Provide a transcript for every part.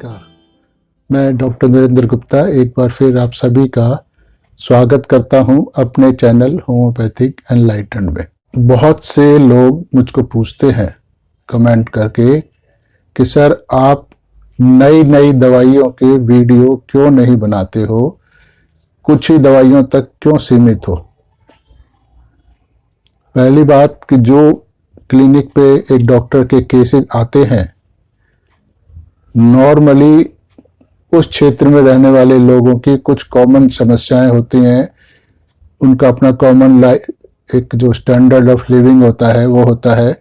नमस्कार, मैं डॉक्टर नरेंद्र गुप्ता एक बार फिर आप सभी का स्वागत करता हूं अपने चैनल होम्योपैथिक एनलाइटन में। बहुत से लोग मुझको पूछते हैं कमेंट करके कि सर आप नई नई दवाइयों के वीडियो क्यों नहीं बनाते हो, कुछ ही दवाइयों तक क्यों सीमित हो। पहली बात कि जो क्लिनिक पे एक डॉक्टर के केसेस आते हैं, नॉर्मली उस क्षेत्र में रहने वाले लोगों की कुछ कॉमन समस्याएं होती हैं। उनका अपना कॉमन एक जो स्टैंडर्ड ऑफ लिविंग होता है वो होता है।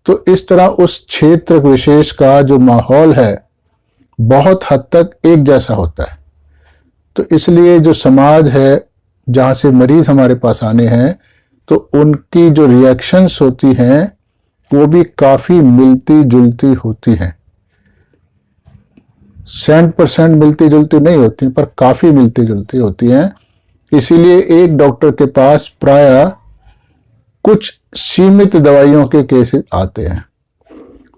तो इस तरह उस क्षेत्र विशेष का जो माहौल है बहुत हद तक एक जैसा होता है। तो इसलिए जो समाज है जहाँ से मरीज हमारे पास आने हैं, तो उनकी जो रिएक्शंस होती हैं वो भी काफ़ी मिलती जुलती होती हैं। 100% मिलती जुलती नहीं होती पर काफ़ी मिलती जुलती होती हैं। इसीलिए एक डॉक्टर के पास प्रायः कुछ सीमित दवाइयों के केसेस आते हैं।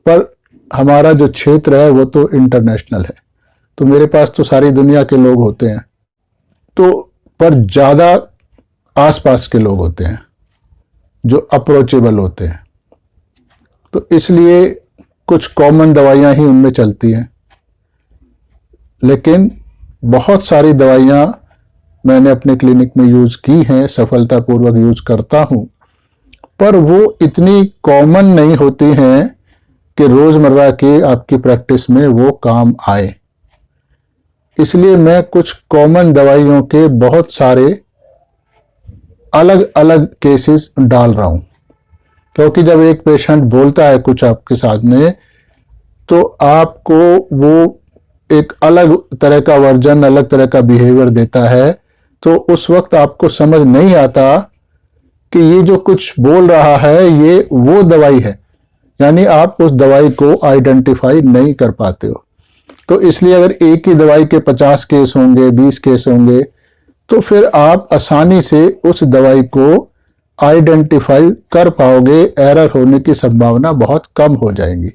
पर हमारा जो क्षेत्र है वो तो इंटरनेशनल है, तो मेरे पास तो सारी दुनिया के लोग होते हैं। तो पर ज़्यादा आसपास के लोग होते हैं जो अप्रोचेबल होते हैं। तो इसलिए कुछ कॉमन दवाइयाँ ही उनमें चलती हैं, लेकिन बहुत सारी दवाइयाँ मैंने अपने क्लिनिक में यूज़ की हैं, सफलतापूर्वक यूज़ करता हूँ, पर वो इतनी कॉमन नहीं होती हैं कि रोज़मर्रा के आपकी प्रैक्टिस में वो काम आए। इसलिए मैं कुछ कॉमन दवाइयों के बहुत सारे अलग अलग केसेस डाल रहा हूँ, क्योंकि जब एक पेशेंट बोलता है कुछ आपके सामने तो आपको वो एक अलग तरह का वर्जन, अलग तरह का बिहेवियर देता है। तो उस वक्त आपको समझ नहीं आता कि ये जो कुछ बोल रहा है ये वो दवाई है, यानी आप उस दवाई को आइडेंटिफाई नहीं कर पाते हो। तो इसलिए अगर एक ही दवाई के 50 केस होंगे, 20 केस होंगे, तो फिर आप आसानी से उस दवाई को आइडेंटिफाई कर पाओगे। एरर होने की संभावना बहुत कम हो जाएगी।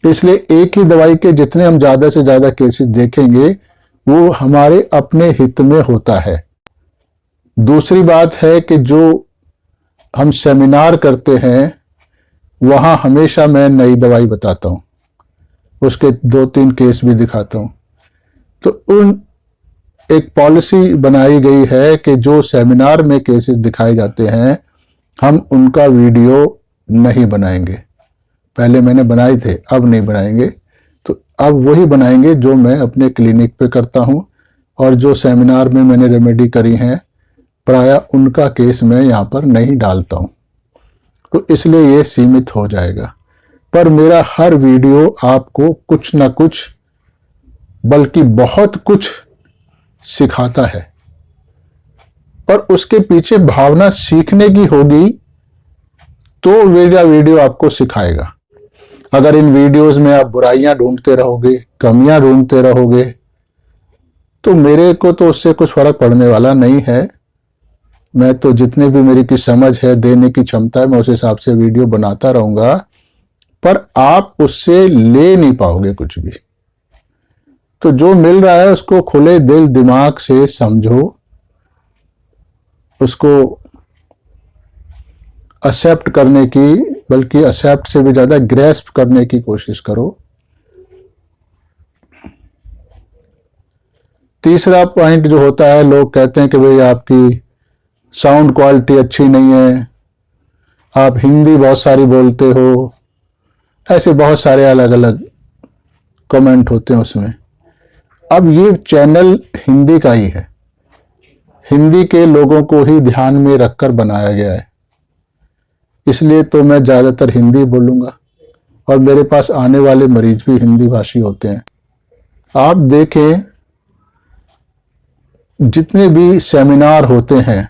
इसलिए एक ही दवाई के जितने हम ज़्यादा से ज़्यादा केसेस देखेंगे वो हमारे अपने हित में होता है। दूसरी बात है कि जो हम सेमिनार करते हैं वहाँ हमेशा मैं नई दवाई बताता हूँ, उसके 2-3 केस भी दिखाता हूँ। तो उन एक पॉलिसी बनाई गई है कि जो सेमिनार में केसेस दिखाए जाते हैं हम उनका वीडियो नहीं बनाएंगे। पहले मैंने बनाए थे, अब नहीं बनाएंगे। तो अब वही बनाएंगे जो मैं अपने क्लिनिक पे करता हूँ, और जो सेमिनार में मैंने रेमेडी करी हैं प्रायः उनका केस मैं यहाँ पर नहीं डालता हूँ। तो इसलिए ये सीमित हो जाएगा। पर मेरा हर वीडियो आपको कुछ ना कुछ, बल्कि बहुत कुछ सिखाता है, पर उसके पीछे भावना सीखने की होगी तो मेरा वीडियो आपको सिखाएगा। अगर इन वीडियोस में आप बुराइयां ढूंढते रहोगे, कमियां ढूंढते रहोगे, तो मेरे को तो उससे कुछ फर्क पड़ने वाला नहीं है। मैं तो जितने भी मेरी की समझ है, देने की क्षमता है, मैं उस हिसाब से वीडियो बनाता रहूंगा, पर आप उससे ले नहीं पाओगे कुछ भी। तो जो मिल रहा है उसको खुले दिल दिमाग से समझो, उसको एक्सेप्ट करने की, बल्कि एक्सेप्ट से भी ज़्यादा ग्रेस्प करने की कोशिश करो। तीसरा पॉइंट जो होता है, लोग कहते हैं कि भाई आपकी साउंड क्वालिटी अच्छी नहीं है, आप हिंदी बहुत सारी बोलते हो, ऐसे बहुत सारे अलग अलग कमेंट होते हैं उसमें। अब ये चैनल हिंदी का ही है, हिंदी के लोगों को ही ध्यान में रखकर बनाया गया है, इसलिए तो मैं ज़्यादातर हिंदी बोलूँगा, और मेरे पास आने वाले मरीज भी हिंदी भाषी होते हैं। आप देखें जितने भी सेमिनार होते हैं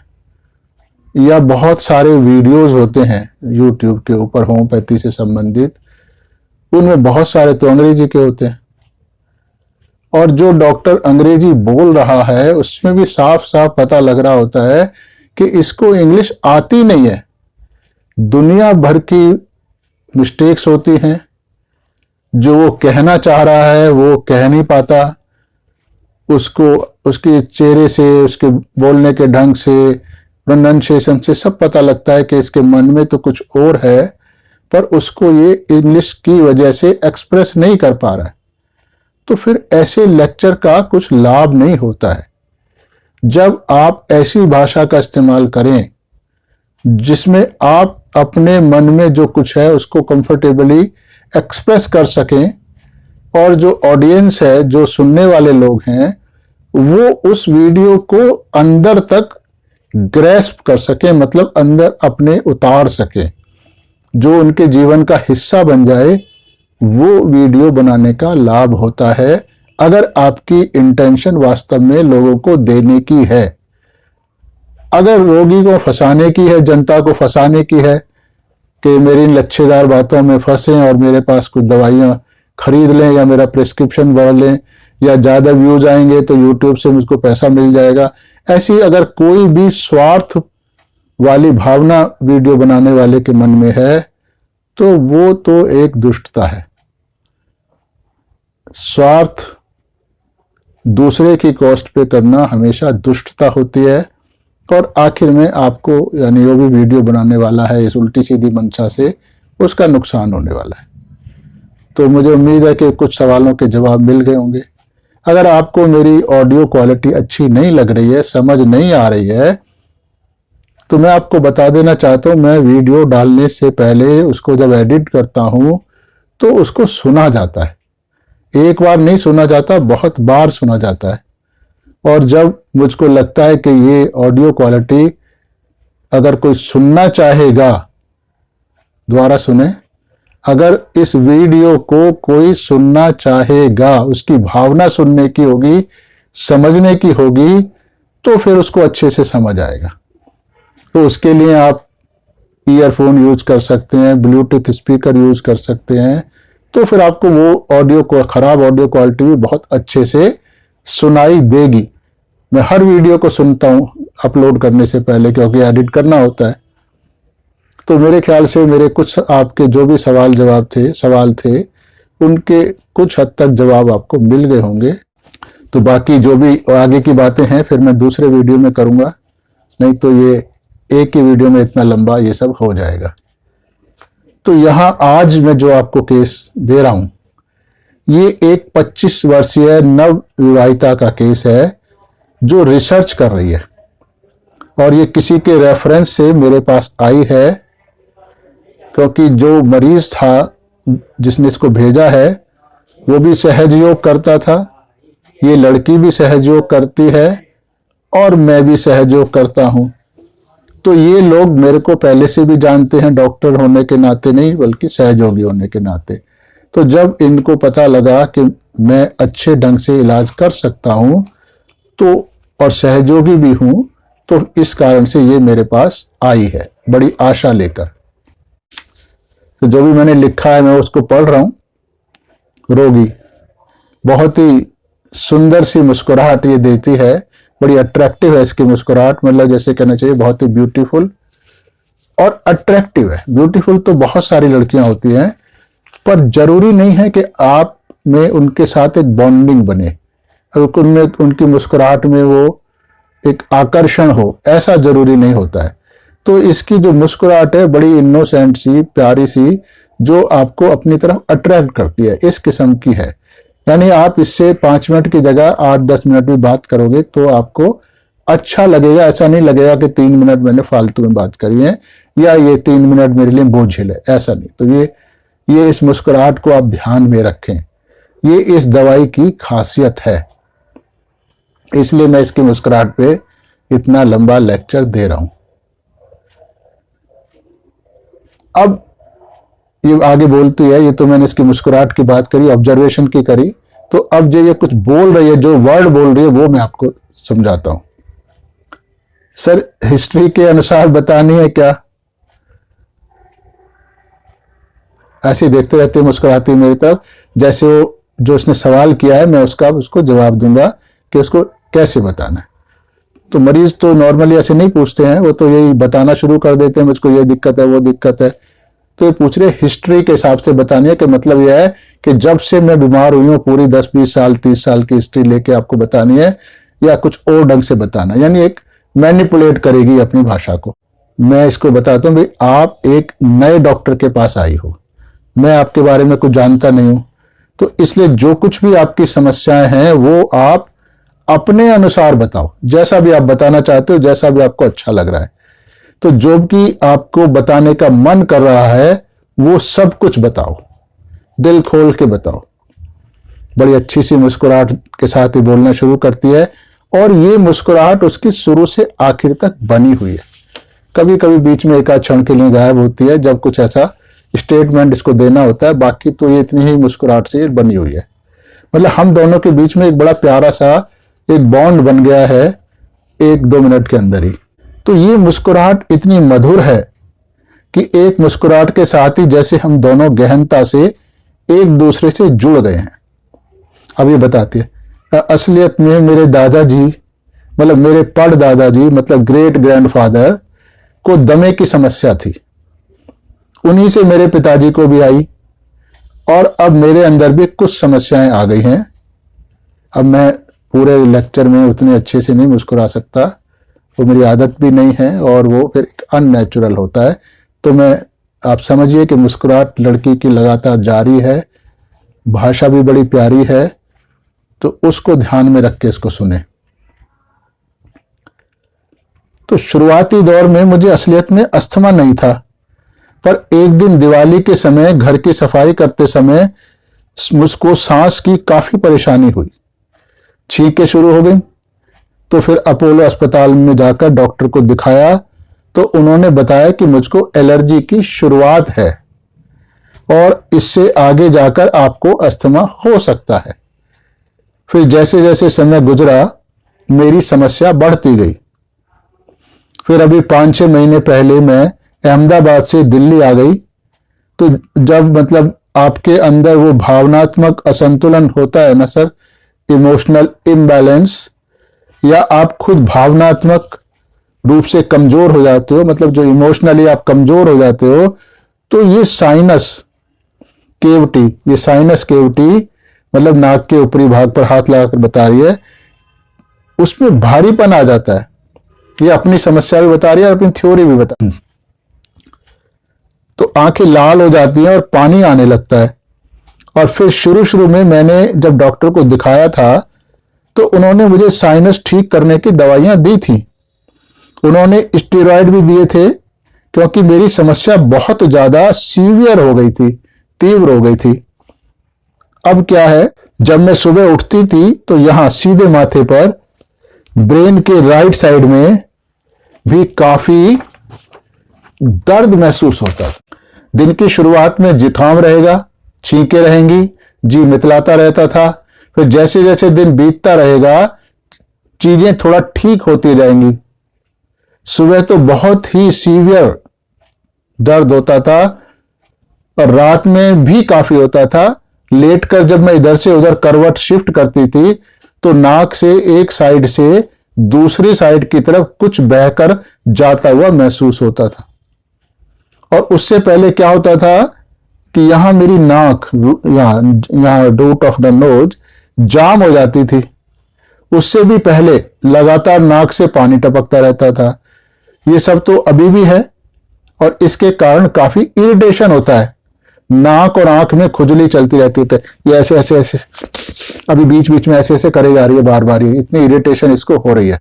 या बहुत सारे वीडियोस होते हैं यूट्यूब के ऊपर होम्योपैथी से संबंधित, उनमें बहुत सारे तो अंग्रेजी के होते हैं, और जो डॉक्टर अंग्रेजी बोल रहा है उसमें भी साफ साफ पता लग रहा होता है कि इसको इंग्लिश आती नहीं है। दुनिया भर की मिस्टेक्स होती हैं, जो वो कहना चाह रहा है वो कह नहीं पाता, उसको उसके चेहरे से, उसके बोलने के ढंग से, प्रोनाउंसिएशन से सब पता लगता है कि इसके मन में तो कुछ और है, पर उसको ये इंग्लिश की वजह से एक्सप्रेस नहीं कर पा रहा है। तो फिर ऐसे लेक्चर का कुछ लाभ नहीं होता है। जब आप ऐसी भाषा का इस्तेमाल करें जिसमें आप अपने मन में जो कुछ है उसको कंफर्टेबली एक्सप्रेस कर सकें, और जो ऑडियंस है, जो सुनने वाले लोग हैं, वो उस वीडियो को अंदर तक ग्रैस्प कर सके, मतलब अंदर अपने उतार सके, जो उनके जीवन का हिस्सा बन जाए, वो वीडियो बनाने का लाभ होता है, अगर आपकी इंटेंशन वास्तव में लोगों को देने की है। अगर रोगी को फंसाने की है, जनता को फंसाने की है कि मेरी इन लच्छेदार बातों में फंसे और मेरे पास कुछ दवाइयां खरीद लें या मेरा प्रिस्क्रिप्शन बढ़ लें या ज़्यादा व्यूज आएंगे तो यूट्यूब से मुझको पैसा मिल जाएगा, ऐसी अगर कोई भी स्वार्थ वाली भावना वीडियो बनाने वाले के मन में है तो वो तो एक दुष्टता है। स्वार्थ दूसरे की कॉस्ट पे करना हमेशा दुष्टता होती है, और आखिर में आपको, यानी वो भी वीडियो बनाने वाला है इस उल्टी सीधी मंशा से, उसका नुकसान होने वाला है। तो मुझे उम्मीद है कि कुछ सवालों के जवाब मिल गए होंगे। अगर आपको मेरी ऑडियो क्वालिटी अच्छी नहीं लग रही है, समझ नहीं आ रही है, तो मैं आपको बता देना चाहता हूं, मैं वीडियो डालने से पहले उसको जब एडिट करता हूं तो उसको सुना जाता है। एक बार नहीं सुना जाता, बहुत बार सुना जाता है। और जब मुझको लगता है कि ये ऑडियो क्वालिटी अगर कोई सुनना चाहेगा, दोबारा सुने, अगर इस वीडियो को कोई सुनना चाहेगा, उसकी भावना सुनने की होगी, समझने की होगी, तो फिर उसको अच्छे से समझ आएगा। तो उसके लिए आप ईयरफोन यूज कर सकते हैं, ब्लूटूथ स्पीकर यूज कर सकते हैं, तो फिर आपको वो ऑडियो को, खराब ऑडियो क्वालिटी भी बहुत अच्छे से सुनाई देगी। मैं हर वीडियो को सुनता हूं अपलोड करने से पहले, क्योंकि एडिट करना होता है। तो मेरे ख्याल से मेरे कुछ आपके जो भी सवाल थे उनके कुछ हद तक जवाब आपको मिल गए होंगे। तो बाकी जो भी आगे की बातें हैं फिर मैं दूसरे वीडियो में करूंगा, नहीं तो ये एक ही वीडियो में इतना लंबा ये सब हो जाएगा। तो यहां आज मैं जो आपको केस दे रहा हूं, ये एक 25 वर्षीय नव विवाहिता का केस है जो रिसर्च कर रही है, और ये किसी के रेफरेंस से मेरे पास आई है, क्योंकि जो मरीज था जिसने इसको भेजा है वो भी सहज योग करता था, ये लड़की भी सहज योग करती है, और मैं भी सहज योग करता हूं। तो ये लोग मेरे को पहले से भी जानते हैं, डॉक्टर होने के नाते नहीं बल्कि सहयोगी होने के नाते। तो जब इनको पता लगा कि मैं अच्छे ढंग से इलाज कर सकता हूं तो, और सहयोगी भी हूं, तो इस कारण से ये मेरे पास आई है बड़ी आशा लेकर। तो जो भी मैंने लिखा है मैं उसको पढ़ रहा हूं। रोगी बहुत ही सुंदर सी मुस्कुराहट ये देती है, बड़ी अट्रैक्टिव है इसकी मुस्कुराहट, मतलब जैसे कहना चाहिए बहुत ही ब्यूटीफुल और अट्रैक्टिव है। ब्यूटीफुल तो बहुत सारी लड़कियां होती हैं, पर जरूरी नहीं है कि आप में उनके साथ एक बॉन्डिंग बने, उनमें उनकी मुस्कुराहट में वो एक आकर्षण हो, ऐसा जरूरी नहीं होता है। तो इसकी जो मुस्कुराहट है बड़ी इनोसेंट सी, प्यारी सी, जो आपको अपनी तरफ अट्रैक्ट करती है, इस किस्म की है। यानी आप इससे 5 मिनट की जगह 8-10 मिनट भी बात करोगे तो आपको अच्छा लगेगा। ऐसा नहीं लगेगा कि 3 मिनट मैंने फालतू में बात करी है या ये 3 मिनट मेरे लिए बोझिल है, ऐसा नहीं। तो ये इस मुस्कुराहट को आप ध्यान में रखें, ये इस दवाई की खासियत है, इसलिए मैं इसकी मुस्कुराहट पे इतना लंबा लेक्चर दे रहा हूं। अब ये आगे बोलती है, ये तो मैंने इसकी मुस्कुराहट की बात करी, ऑब्जर्वेशन की करी, तो अब जो ये कुछ बोल रही है, जो वर्ड बोल रही है वो मैं आपको समझाता हूं। सर हिस्ट्री के अनुसार बतानी है क्या? ऐसे देखते रहते मुस्कुराती मेरी तरफ, जैसे वो जो उसने सवाल किया है मैं उसको जवाब दूंगा कि उसको कैसे बताना है। तो मरीज तो नॉर्मली ऐसे नहीं पूछते हैं, वो तो यही बताना शुरू कर देते हैं, मुझको ये दिक्कत है वो दिक्कत है। तो ये पूछ रहे हिस्ट्री के हिसाब से बतानी है, कि मतलब यह है कि जब से मैं बीमार हुई हूँ पूरी 10-20 साल 30 साल की हिस्ट्री लेके आपको बतानी है, या कुछ और ढंग से बताना, यानी एक मैनिपुलेट करेगी अपनी भाषा को। मैं इसको बताता हूँ भाई, आप एक नए डॉक्टर के पास आई हो, मैं आपके बारे में कुछ जानता नहीं हूं, तो इसलिए जो कुछ भी आपकी समस्याएं हैं वो आप अपने अनुसार बताओ, जैसा भी आप बताना चाहते हो, जैसा भी आपको अच्छा लग रहा है। तो जो भी आपको बताने का मन कर रहा है वो सब कुछ बताओ, दिल खोल के बताओ। बड़ी अच्छी सी मुस्कुराहट के साथ ही बोलना शुरू करती है, और ये मुस्कुराहट उसकी शुरू से आखिर तक बनी हुई है। कभी कभी बीच में एक आध क्षण के लिए गायब होती है जब कुछ ऐसा स्टेटमेंट इसको देना होता है, बाकी तो ये इतनी ही मुस्कुराहट से बनी हुई है। मतलब हम दोनों के बीच में एक बड़ा प्यारा सा एक बॉन्ड बन गया है 1-2 मिनट के अंदर ही। तो ये मुस्कुराहट इतनी मधुर है कि एक मुस्कुराहट के साथ ही जैसे हम दोनों गहनता से एक दूसरे से जुड़ गए हैं। अब ये बताते हैं, असलियत में मेरे दादाजी, मतलब मेरे परदादाजी, मतलब ग्रेट ग्रैंडफादर को दमे की समस्या थी। उन्हीं से मेरे पिताजी को भी आई, और अब मेरे अंदर भी कुछ समस्याएं आ गई हैं। अब मैं पूरे लेक्चर में उतने अच्छे से नहीं मुस्कुरा सकता, वो मेरी आदत भी नहीं है, और वो फिर अननेचुरल होता है। तो मैं, आप समझिए कि मुस्कुराहट लड़की की लगातार जारी है, भाषा भी बड़ी प्यारी है, तो उसको ध्यान में रख के इसको सुने। तो शुरुआती दौर में मुझे असलियत में अस्थमा नहीं था, पर एक दिन दिवाली के समय घर की सफाई करते समय मुझको सांस की काफी परेशानी हुई, छींकें शुरू हो गई। तो फिर अपोलो अस्पताल में जाकर डॉक्टर को दिखाया, तो उन्होंने बताया कि मुझको एलर्जी की शुरुआत है और इससे आगे जाकर आपको अस्थमा हो सकता है। फिर जैसे जैसे समय गुजरा मेरी समस्या बढ़ती गई। फिर अभी 5-6 महीने पहले मैं अहमदाबाद से दिल्ली आ गई। तो जब मतलब आपके अंदर वो भावनात्मक असंतुलन होता है ना सर, इमोशनल इम्बैलेंस, या आप खुद भावनात्मक रूप से कमजोर हो जाते हो, मतलब जो इमोशनली आप कमजोर हो जाते हो, तो ये साइनस केविटी मतलब नाक के ऊपरी भाग पर हाथ लगाकर बता रही है, उसमें भारीपन आ जाता है। ये अपनी समस्या भी बता रही है और अपनी थ्योरी भी बता रही है। तो आंखें लाल हो जाती हैं और पानी आने लगता है। और फिर शुरू में मैंने जब डॉक्टर को दिखाया था तो उन्होंने मुझे साइनस ठीक करने की दवाइयां दी थी। उन्होंने स्टेरॉइड भी दिए थे, क्योंकि मेरी समस्या बहुत ज्यादा सीवियर हो गई थी, तीव्र हो गई थी। अब क्या है, जब मैं सुबह उठती थी तो यहां सीधे माथे पर ब्रेन के राइट साइड में भी काफी दर्द महसूस होता था। दिन की शुरुआत में जुकाम रहेगा, छींकें रहेंगी, जी मितलाता रहता था। फिर जैसे जैसे दिन बीतता रहेगा चीजें थोड़ा ठीक होती जाएंगी। सुबह तो बहुत ही सीवियर दर्द होता था और रात में भी काफी होता था। लेटकर जब मैं इधर से उधर करवट शिफ्ट करती थी तो नाक से एक साइड से दूसरी साइड की तरफ कुछ बहकर जाता हुआ महसूस होता था। और उससे पहले क्या होता था कि यहां मेरी नाक, यहां रूट ऑफ द नोज जाम हो जाती थी। उससे भी पहले लगातार नाक से पानी टपकता रहता था। ये सब तो अभी भी है और इसके कारण काफी इरिटेशन होता है। नाक और आंख में खुजली चलती रहती है, ये ऐसे ऐसे ऐसे अभी बीच बीच में ऐसे ऐसे करे जा रही है, बार बार इतनी इरिटेशन इसको हो रही है।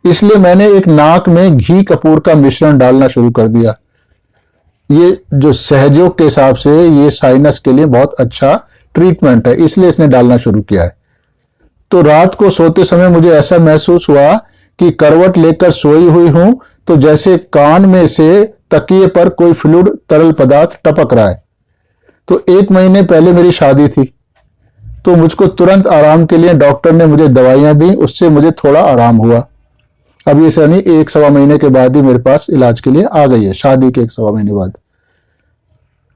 इसलिए मैंने एक नाक में घी कपूर का मिश्रण डालना शुरू कर दिया। ये जो सहयोग के हिसाब से ये साइनस के लिए बहुत अच्छा ट्रीटमेंट है, इसलिए इसने डालना शुरू किया है। तो रात को सोते समय मुझे ऐसा महसूस हुआ कि करवट लेकर सोई हुई हूं तो जैसे कान में से तकिए पर कोई फ्लूइड तरल पदार्थ टपक रहा है। तो 1 महीने पहले मेरी शादी थी, तो मुझको तुरंत आराम के लिए डॉक्टर ने मुझे दवाइयां दी, उससे मुझे थोड़ा आराम हुआ। अब ये सनी 1-1.25 महीने के बाद ही मेरे पास इलाज के लिए आ गई है, शादी के 1-1.25 महीने बाद।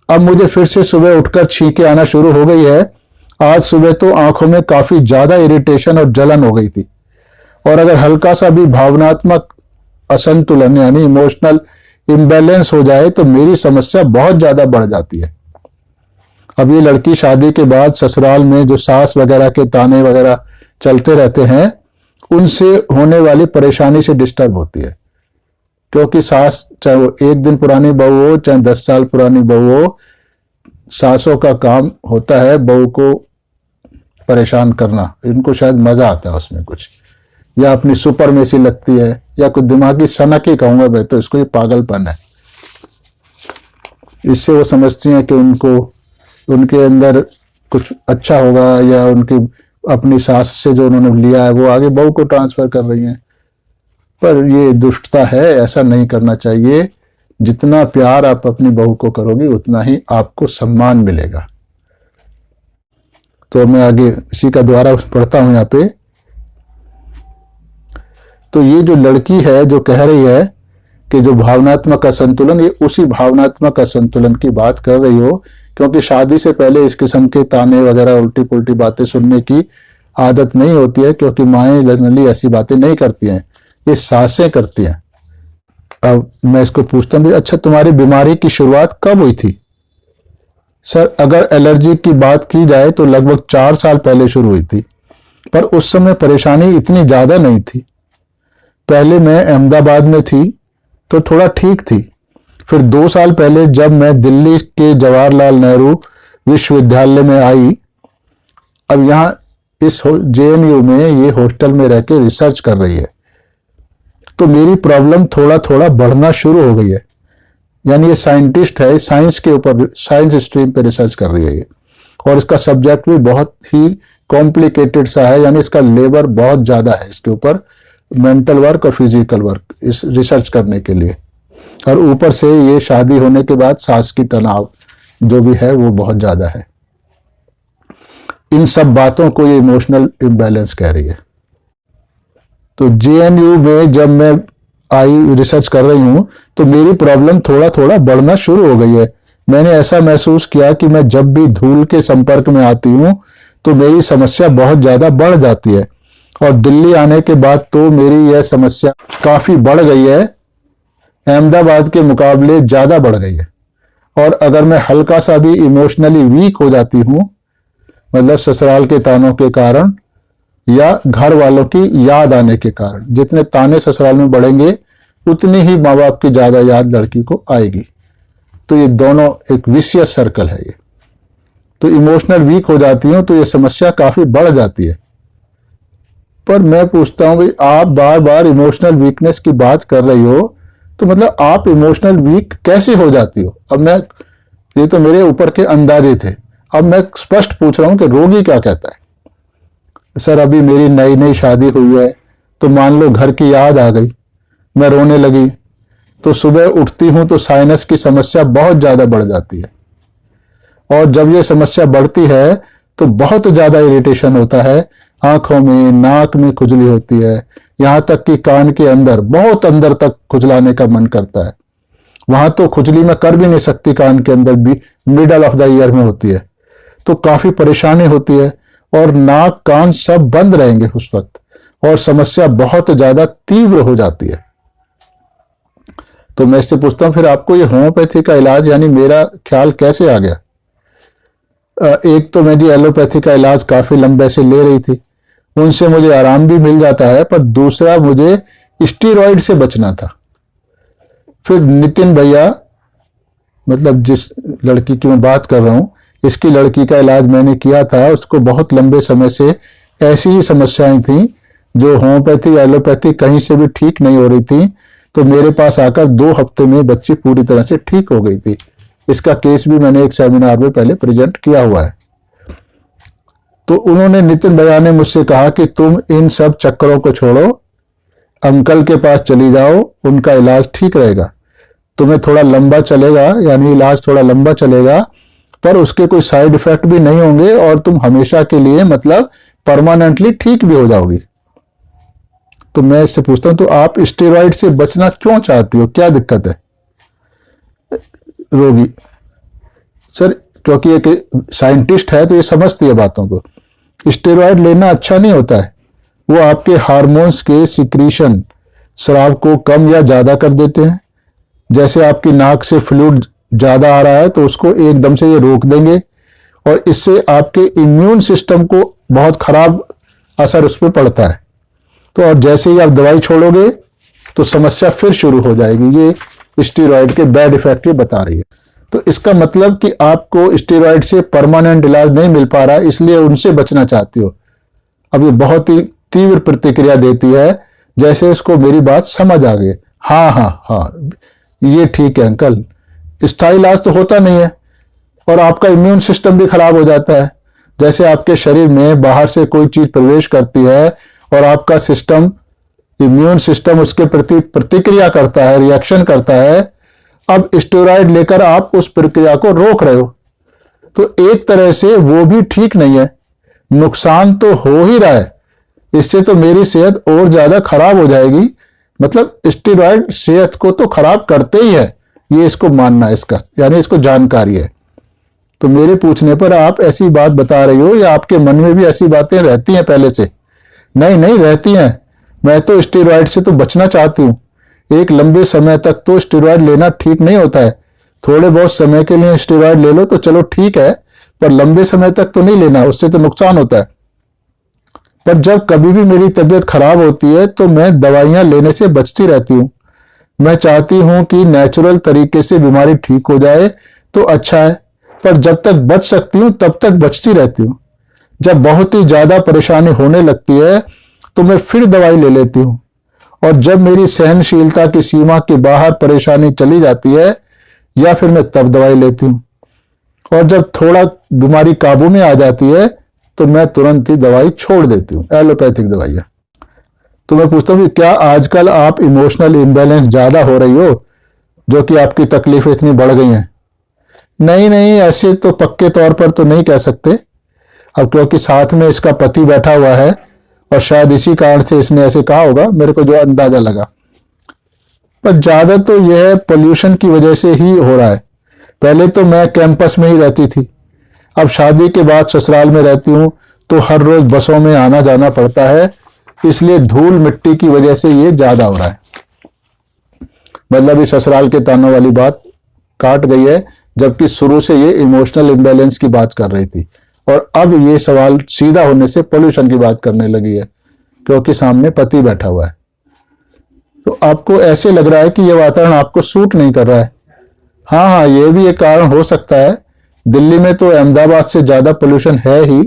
अब मुझे फिर से सुबह उठकर छींकें आना शुरू हो गई है। आज सुबह तो आंखों में काफी ज्यादा इरिटेशन और जलन हो गई थी, और अगर हल्का सा भी भावनात्मक असंतुलन यानी इमोशनल इम्बैलेंस हो जाए तो मेरी समस्या बहुत ज्यादा बढ़ जाती है। अब ये लड़की शादी के बाद ससुराल में जो सास वगैरह के ताने वगैरह चलते रहते हैं, उनसे होने वाली परेशानी से डिस्टर्ब होती है। क्योंकि सास, चाहे वो 1 दिन पुरानी बहू हो चाहे 10 साल पुरानी बहू हो, सासों का काम होता है बहू को परेशान करना। इनको शायद मजा आता है उसमें कुछ, या अपनी सुपरमेसी लगती है, या कुछ दिमागी सनक ही कहूंगा मैं तो, इसको ये पागलपन है। इससे वो समझती हैं कि उनके अंदर कुछ अच्छा होगा, या उनकी अपनी सास से जो उन्होंने लिया है वो आगे बहू को ट्रांसफर कर रही हैं। पर ये दुष्टता है, ऐसा नहीं करना चाहिए। जितना प्यार आप अपनी बहू को करोगे उतना ही आपको सम्मान मिलेगा। तो मैं आगे इसी का द्वारा पढ़ता हूं यहाँ पे। तो ये जो लड़की है जो कह रही है कि जो भावनात्मक असंतुलन, ये उसी भावनात्मक असंतुलन की बात कर रही हो, क्योंकि शादी से पहले इस किस्म के ताने वगैरह उल्टी पुल्टी बातें सुनने की आदत नहीं होती है, क्योंकि माएँ जनरली ऐसी बातें नहीं करती हैं, ये सासें करती हैं। अब मैं इसको पूछता हूँ, अच्छा तुम्हारी बीमारी की शुरुआत कब हुई थी? सर, अगर एलर्जी की बात की जाए तो लगभग 4 साल पहले शुरू हुई थी, पर उस समय परेशानी इतनी ज्यादा नहीं थी। पहले मैं अहमदाबाद में थी तो थोड़ा ठीक थी। फिर 2 साल पहले जब मैं दिल्ली के जवाहरलाल नेहरू विश्वविद्यालय में आई, अब यहाँ इस JNU में ये हॉस्टल में रह के रिसर्च कर रही है, तो मेरी प्रॉब्लम थोड़ा थोड़ा बढ़ना शुरू हो गई है। यानी ये साइंटिस्ट है, साइंस के ऊपर, साइंस स्ट्रीम पे रिसर्च कर रही है ये, और इसका सब्जेक्ट भी बहुत ही कॉम्प्लिकेटेड सा है, यानी इसका लेबर बहुत ज्यादा है इसके ऊपर, मेंटल वर्क और फिजिकल वर्क इस रिसर्च करने के लिए। और ऊपर से ये शादी होने के बाद सास की तनाव जो भी है वो बहुत ज्यादा है। इन सब बातों को ये इमोशनल इम्बैलेंस कह रही है। तो JNU में जब मैं आई रिसर्च कर रही हूं तो मेरी प्रॉब्लम थोड़ा थोड़ा बढ़ना शुरू हो गई है। मैंने ऐसा महसूस किया कि मैं जब भी धूल के संपर्क में आती हूं तो मेरी समस्या बहुत ज्यादा बढ़ जाती है, और दिल्ली आने के बाद तो मेरी यह समस्या काफी बढ़ गई है, अहमदाबाद के मुकाबले ज्यादा बढ़ गई है। और अगर मैं हल्का सा भी इमोशनली वीक हो जाती हूं, मतलब ससुराल के तानों के कारण या घर वालों की याद आने के कारण, जितने ताने ससुराल में बढ़ेंगे उतनी ही माँ बाप की ज्यादा याद लड़की को आएगी। तो ये दोनों एक विशियस सर्कल है ये। तो इमोशनल वीक हो जाती हूं तो ये समस्या काफी बढ़ जाती है। पर मैं पूछता हूं भाई, आप बार बार इमोशनल वीकनेस की बात कर रही हो, तो मतलब आप इमोशनल वीक कैसे हो जाती हो? अब मैं, ये तो मेरे ऊपर के अंदाजे थे, अब मैं स्पष्ट पूछ रहा हूं कि रोगी क्या कहता है। सर, अभी मेरी नई नई शादी हुई है, तो मान लो घर की याद आ गई, मैं रोने लगी, तो सुबह उठती हूं तो साइनस की समस्या बहुत ज्यादा बढ़ जाती है, और जब ये समस्या बढ़ती है तो बहुत ज्यादा इरिटेशन होता है, आंखों में, नाक में खुजली होती है, यहां तक कि कान के अंदर, बहुत अंदर तक खुजलाने का मन करता है। वहां तो खुजली मैं कर भी नहीं सकती, कान के अंदर भी, मिडल ऑफ द ईयर में होती है, तो काफी परेशानी होती है, और नाक कान सब बंद रहेंगे उस वक्त, और समस्या बहुत ज्यादा तीव्र हो जाती है। तो मैं इससे पूछता हूं, फिर आपको ये होम्योपैथी का इलाज, यानी मेरा ख्याल कैसे आ गया? एक तो मैं जी एलोपैथी का इलाज काफी लंबे से ले रही थी, उनसे मुझे आराम भी मिल जाता है, पर दूसरा मुझे स्टीरॉइड से बचना था। फिर नितिन भैया, मतलब जिस लड़की की मैं बात कर रहा हूं, इसकी लड़की का इलाज मैंने किया था, उसको बहुत लंबे समय से ऐसी ही समस्याएं थी जो होम्योपैथी एलोपैथी कहीं से भी ठीक नहीं हो रही थी। तो मेरे पास आकर 2 हफ्ते में बच्ची पूरी तरह से ठीक हो गई थी। इसका केस भी मैंने एक सेमिनार में पहले प्रेजेंट किया हुआ है। तो उन्होंने, नितिन भैया ने मुझसे कहा कि तुम इन सब चक्करों को छोड़ो, अंकल के पास चली जाओ, उनका इलाज ठीक रहेगा, तुम्हें थोड़ा लंबा चलेगा, यानी इलाज थोड़ा लंबा चलेगा, पर उसके कोई साइड इफेक्ट भी नहीं होंगे, और तुम हमेशा के लिए, मतलब परमानेंटली ठीक भी हो जाओगी। तो मैं इससे पूछता हूं, तो आप स्टेरॉइड से बचना क्यों चाहती हो, क्या दिक्कत है? रोगी, सर क्योंकि एक साइंटिस्ट है तो ये समझती है बातों को। स्टेरॉइड लेना अच्छा नहीं होता है, वो आपके हार्मोन्स के सिक्रीशन, स्राव को कम या ज्यादा कर देते हैं, जैसे आपकी नाक से फ्लूइड ज़्यादा आ रहा है तो उसको एकदम से ये रोक देंगे और इससे आपके इम्यून सिस्टम को बहुत खराब असर उस पर पड़ता है। तो और जैसे ही आप दवाई छोड़ोगे तो समस्या फिर शुरू हो जाएगी। ये स्टेरॉयड के बैड इफेक्ट ये बता रही है। तो इसका मतलब कि आपको स्टेरॉयड से परमानेंट इलाज नहीं मिल पा रहा, इसलिए उनसे बचना चाहती हो। अब ये बहुत ही तीव्र प्रतिक्रिया देती है, जैसे इसको मेरी बात समझ आ गई। हाँ हाँ हाँ, ये ठीक है अंकल, स्थायी इलाज तो होता नहीं है और आपका इम्यून सिस्टम भी खराब हो जाता है। जैसे आपके शरीर में बाहर से कोई चीज प्रवेश करती है और आपका सिस्टम, इम्यून सिस्टम उसके प्रति प्रतिक्रिया करता है, रिएक्शन करता है। अब स्टेरॉयड लेकर आप उस प्रक्रिया को रोक रहे हो, तो एक तरह से वो भी ठीक नहीं है, नुकसान तो हो ही रहा है। इससे तो मेरी सेहत और ज्यादा खराब हो जाएगी। मतलब स्टेरॉयड सेहत को तो खराब करते ही है, ये इसको मानना है, इसका यानी इसको जानकारी है। तो मेरे पूछने पर आप ऐसी बात बता रही हो या आपके मन में भी ऐसी बातें रहती हैं पहले से? नहीं नहीं रहती हैं। मैं तो स्टेरॉयड से तो बचना चाहती हूँ। एक लंबे समय तक तो स्टेरॉयड लेना ठीक नहीं होता है। थोड़े बहुत समय के लिए स्टेरॉयड ले लो तो चलो ठीक है, पर लंबे समय तक तो नहीं लेना, उससे तो नुकसान होता है। पर जब कभी भी मेरी तबीयत खराब होती है तो मैं दवाइयां लेने से बचती रहती हूँ। मैं चाहती हूँ कि नेचुरल तरीके से बीमारी ठीक हो जाए तो अच्छा है, पर जब तक बच सकती हूँ तब तक बचती रहती हूँ। जब बहुत ही ज्यादा परेशानी होने लगती है तो मैं फिर दवाई ले लेती हूँ, और जब मेरी सहनशीलता की सीमा के बाहर परेशानी चली जाती है या फिर मैं तब दवाई लेती हूँ, और जब थोड़ा बीमारी काबू में आ जाती है तो मैं तुरंत ही दवाई छोड़ देती हूँ, एलोपैथिक दवाइयाँ। तो मैं पूछता हूँ कि क्या आजकल आप इमोशनल इम्बैलेंस ज्यादा हो रही हो, जो कि आपकी तकलीफें इतनी बढ़ गई हैं? नहीं नहीं, ऐसे तो पक्के तौर पर तो नहीं कह सकते। अब क्योंकि साथ में इसका पति बैठा हुआ है और शायद इसी कारण से इसने ऐसे कहा होगा, मेरे को जो अंदाजा लगा। पर ज्यादा तो यह पोल्यूशन की वजह से ही हो रहा है। पहले तो मैं कैंपस में ही रहती थी, अब शादी के बाद ससुराल में रहती हूँ तो हर रोज बसों में आना जाना पड़ता है, इसलिए धूल मिट्टी की वजह से ये ज्यादा हो रहा है। मतलब इस ससुराल के तानों वाली बात काट गई है, जबकि शुरू से ये इमोशनल इम्बैलेंस की बात कर रही थी और अब ये सवाल सीधा होने से पोल्यूशन की बात करने लगी है, क्योंकि सामने पति बैठा हुआ है। तो आपको ऐसे लग रहा है कि ये वातावरण आपको सूट नहीं कर रहा है। हाँ हाँ, ये भी एक कारण हो सकता है। दिल्ली में तो अहमदाबाद से ज्यादा पोल्यूशन है ही,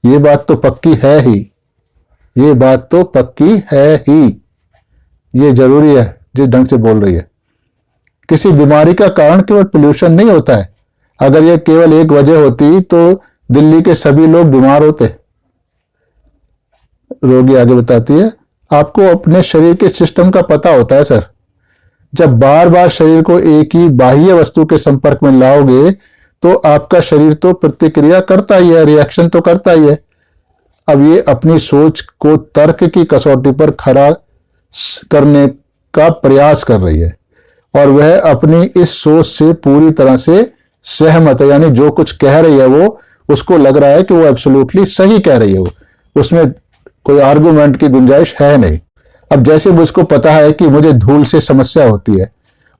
ये बात तो पक्की है ही, ये बात तो पक्की है ही। ये जरूरी है जिस ढंग से बोल रही है। किसी बीमारी का कारण केवल पोल्यूशन नहीं होता है। अगर यह केवल एक वजह होती तो दिल्ली के सभी लोग बीमार होते। रोगी आगे बताती है, आपको अपने शरीर के सिस्टम का पता होता है सर। जब बार बार शरीर को एक ही बाह्य वस्तु के संपर्क में लाओगे तो आपका शरीर तो प्रतिक्रिया करता ही है, रिएक्शन तो करता ही है। अब ये अपनी सोच को तर्क की कसौटी पर खरा करने का प्रयास कर रही है और वह अपनी इस सोच से पूरी तरह से सहमत है, यानी जो कुछ कह रही है वो, उसको लग रहा है कि वो एब्सोल्युटली सही कह रही है, वो उसमें कोई आर्गुमेंट की गुंजाइश है नहीं। अब जैसे मुझको पता है कि मुझे धूल से समस्या होती है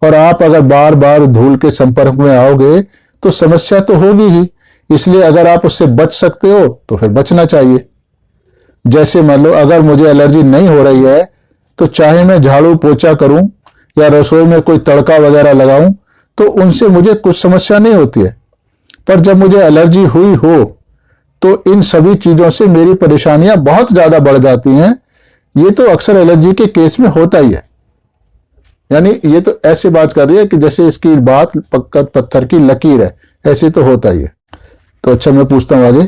और आप अगर बार बार धूल के संपर्क में आओगे तो समस्या तो होगी ही, इसलिए अगर आप उससे बच सकते हो तो फिर बचना चाहिए। जैसे मान लो अगर मुझे एलर्जी नहीं हो रही है तो चाहे मैं झाड़ू पोछा करूं या रसोई में कोई तड़का वगैरह लगाऊं तो उनसे मुझे कुछ समस्या नहीं होती है। पर जब मुझे एलर्जी हुई हो तो इन सभी चीजों से मेरी परेशानियां बहुत ज्यादा बढ़ जाती हैं। ये तो अक्सर एलर्जी के केस में होता ही है। यानी ये तो ऐसे बात कर रही है कि जैसे इसकी बात पत्थर की लकीर है, ऐसे तो होता ही है। तो अच्छा, मैं पूछता हूं आगे।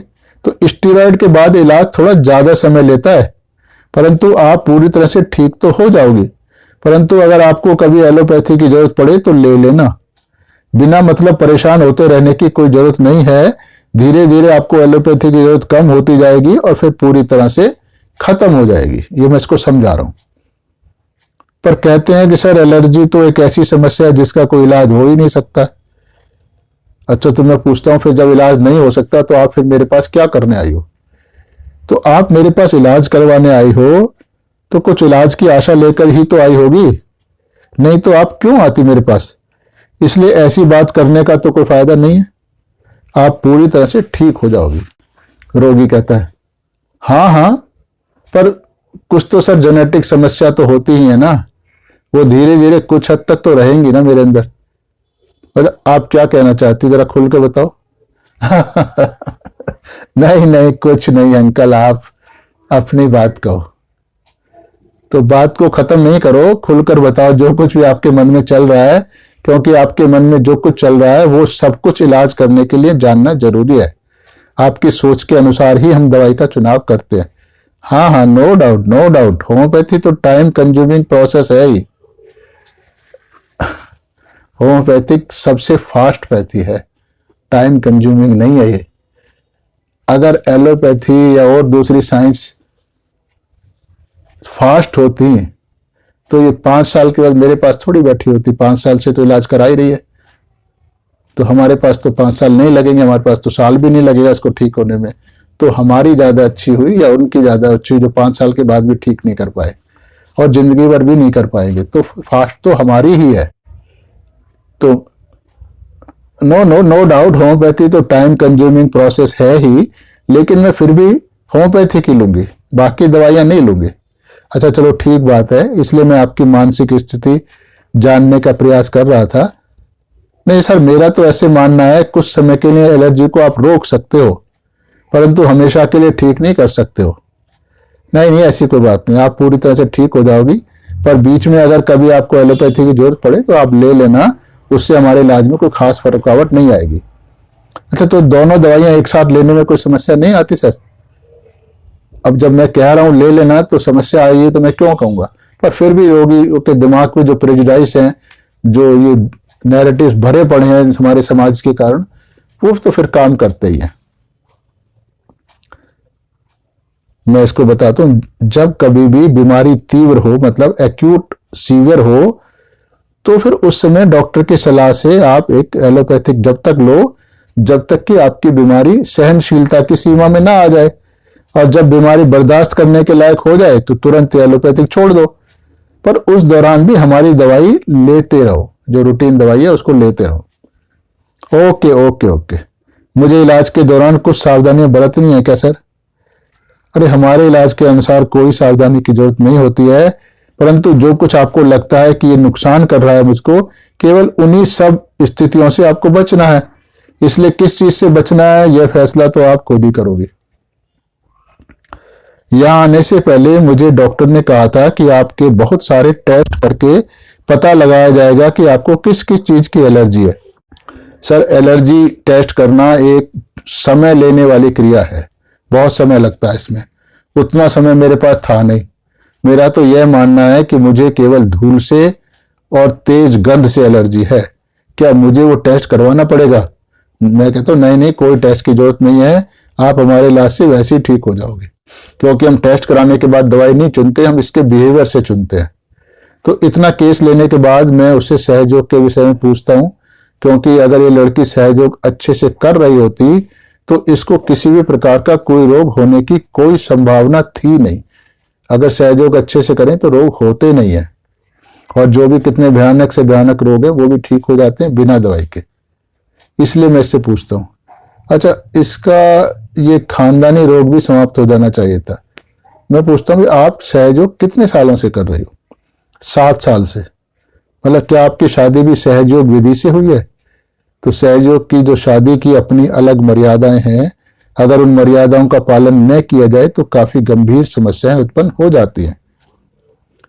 तो स्टेरॉयड के बाद इलाज थोड़ा ज्यादा समय लेता है, परंतु आप पूरी तरह से ठीक तो हो जाओगे। परंतु अगर आपको कभी एलोपैथी की जरूरत पड़े तो ले लेना। बिना मतलब परेशान होते रहने की कोई जरूरत नहीं है। धीरे धीरे आपको एलोपैथी की जरूरत कम होती जाएगी और फिर पूरी तरह से खत्म हो जाएगी। ये मैं इसको समझा रहा हूं। पर कहते हैं कि सर एलर्जी तो एक ऐसी समस्या है जिसका कोई इलाज हो ही नहीं सकता। अच्छा, तो मैं पूछता हूं फिर जब इलाज नहीं हो सकता तो आप फिर मेरे पास क्या करने आई हो? तो आप मेरे पास इलाज करवाने आई हो तो कुछ इलाज की आशा लेकर ही तो आई होगी। नहीं तो आप क्यों आती मेरे पास। इसलिए ऐसी बात करने का तो कोई फायदा नहीं है, आप पूरी तरह से ठीक हो जाओगी। रोगी कहता है हाँ हाँ, पर कुछ तो सर जेनेटिक समस्या तो होती ही है ना, वो धीरे धीरे कुछ हद तक तो रहेंगी ना मेरे अंदर। मतलब आप क्या कहना चाहती, जरा खुल के बताओ। नहीं नहीं, कुछ नहीं अंकल, आप अपनी बात कहो। तो बात को खत्म नहीं करो, खुलकर बताओ जो कुछ भी आपके मन में चल रहा है, क्योंकि आपके मन में जो कुछ चल रहा है वो सब कुछ इलाज करने के लिए जानना जरूरी है। आपकी सोच के अनुसार ही हम दवाई का चुनाव करते हैं। हाँ हाँ, no doubt no doubt, homeopathy तो टाइम कंज्यूमिंग प्रोसेस है ही। होम्योपैथिक सबसे फास्ट पैथी है, टाइम कंज्यूमिंग नहीं है ये। अगर एलोपैथी या और दूसरी साइंस फास्ट होती तो ये 5 साल के बाद मेरे पास थोड़ी बैठी होती। 5 साल से तो इलाज करा ही रही है, तो हमारे पास तो 5 साल नहीं लगेंगे, हमारे पास तो साल भी नहीं लगेगा इसको ठीक होने में। तो हमारी ज्यादा अच्छी हुई या उनकी ज्यादा अच्छी हुई जो 5 साल के बाद भी ठीक नहीं कर पाए और जिंदगी भर भी नहीं कर पाएंगे। तो फास्ट तो हमारी ही है। तो no no no doubt, homeopathy तो टाइम कंज्यूमिंग प्रोसेस है ही, लेकिन मैं फिर भी होम्योपैथी की लूंगी, बाकी दवाइयां नहीं लूंगी। अच्छा चलो ठीक बात है, इसलिए मैं आपकी मानसिक स्थिति जानने का प्रयास कर रहा था। नहीं सर, मेरा तो ऐसे मानना है कुछ समय के लिए एलर्जी को आप रोक सकते हो, परंतु हमेशा के लिए ठीक नहीं कर सकते हो। नहीं नहीं, ऐसी कोई बात नहीं, आप पूरी तरह से ठीक हो जाओगी, पर बीच में अगर कभी आपको एलोपैथी की जरूरत पड़े तो आप ले लेना, उससे हमारे इलाज में कोई खास रुकावट नहीं आएगी। अच्छा, तो दोनों दवाइयां एक साथ लेने में कोई समस्या नहीं आती सर? अब जब मैं कह रहा हूं ले लेना तो समस्या आई है तो मैं क्यों कहूंगा, पर फिर भी रोगी के दिमाग में जो प्रेजुडाइज हैं, जो ये नैरेटिव्स भरे पड़े हैं हमारे समाज के कारण, वो तो फिर काम करते ही हैं। मैं इसको बताता हूं, जब कभी भी बीमारी तीव्र हो, मतलब एक्यूट सीवियर हो, तो फिर उस समय डॉक्टर की सलाह से आप एक एलोपैथिक जब तक लो जब तक कि आपकी बीमारी सहनशीलता की सीमा में ना आ जाए, और जब बीमारी बर्दाश्त करने के लायक हो जाए तो तुरंत एलोपैथिक छोड़ दो। पर उस दौरान भी हमारी दवाई लेते रहो, जो रूटीन दवाई है उसको लेते रहो। ओके ओके ओके, मुझे इलाज के दौरान कुछ सावधानियां बरतनी है क्या सर? अरे हमारे इलाज के अनुसार कोई सावधानी की जरूरत नहीं होती है, परंतु जो कुछ आपको लगता है कि ये नुकसान कर रहा है मुझको, केवल उन्हीं सब स्थितियों से आपको बचना है। इसलिए किस चीज से बचना है यह फैसला तो आप खुद ही करोगे। यहां आने से पहले मुझे डॉक्टर ने कहा था कि आपके बहुत सारे टेस्ट करके पता लगाया जाएगा कि आपको किस किस चीज की एलर्जी है। सर, एलर्जी टेस्ट करना एक समय लेने वाली क्रिया है, बहुत समय लगता है इसमें, उतना समय मेरे पास था नहीं। मेरा तो यह मानना है कि मुझे केवल धूल से और तेज गंध से एलर्जी है, क्या मुझे वो टेस्ट करवाना पड़ेगा? मैं कहता हूं नहीं नहीं, कोई टेस्ट की जरूरत नहीं है, आप हमारे इलाज से वैसे ही ठीक हो जाओगे, क्योंकि हम टेस्ट कराने के बाद दवाई नहीं चुनते, हम इसके बिहेवियर से चुनते हैं। तो इतना केस लेने के बाद मैं उससे सहयोग के विषय में पूछता हूं, क्योंकि अगर ये लड़की सहयोग अच्छे से कर रही होती तो इसको किसी भी प्रकार का कोई रोग होने की कोई संभावना थी नहीं। अगर सहयोग अच्छे से करें तो रोग होते नहीं है, और जो भी कितने भयानक से भयानक रोग है वो भी ठीक हो जाते हैं बिना दवाई के। इसलिए मैं इससे पूछता हूँ। अच्छा, इसका ये खानदानी रोग भी समाप्त हो जाना चाहिए था। मैं पूछता हूँ कि आप सहयोग कितने सालों से कर रही हो? 7 साल से। मतलब क्या आपकी शादी भी सहयोग विधि से हुई है? तो सहयोग की जो शादी की अपनी अलग मर्यादाएं हैं, अगर उन मर्यादाओं का पालन न किया जाए तो काफी गंभीर समस्याएं उत्पन्न हो जाती हैं।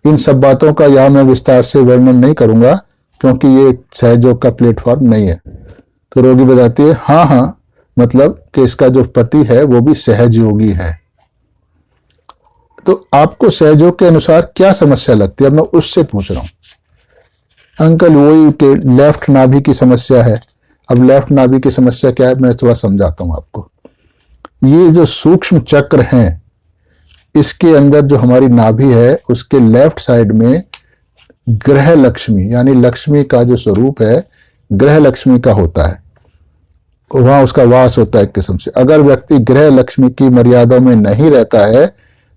इन सब बातों का यहां मैं विस्तार से वर्णन नहीं करूंगा, क्योंकि ये सहयोग का प्लेटफॉर्म नहीं है। तो रोगी बताती है हाँ हाँ, मतलब कि इसका जो पति है वो भी सहयोगी है। तो आपको सहयोग के अनुसार क्या समस्या लगती है? मैं उससे पूछ रहा हूं। अंकल, वही के लेफ्ट नाभि की समस्या है। अब लेफ्ट नाभि की समस्या क्या है, मैं थोड़ा समझाता हूं आपको। ये जो सूक्ष्म चक्र हैं, इसके अंदर जो हमारी नाभि है उसके लेफ्ट साइड में ग्रह लक्ष्मी, यानी लक्ष्मी का जो स्वरूप है ग्रह लक्ष्मी का होता है, वहां उसका वास होता है एक किस्म से। अगर व्यक्ति ग्रह लक्ष्मी की मर्यादा में नहीं रहता है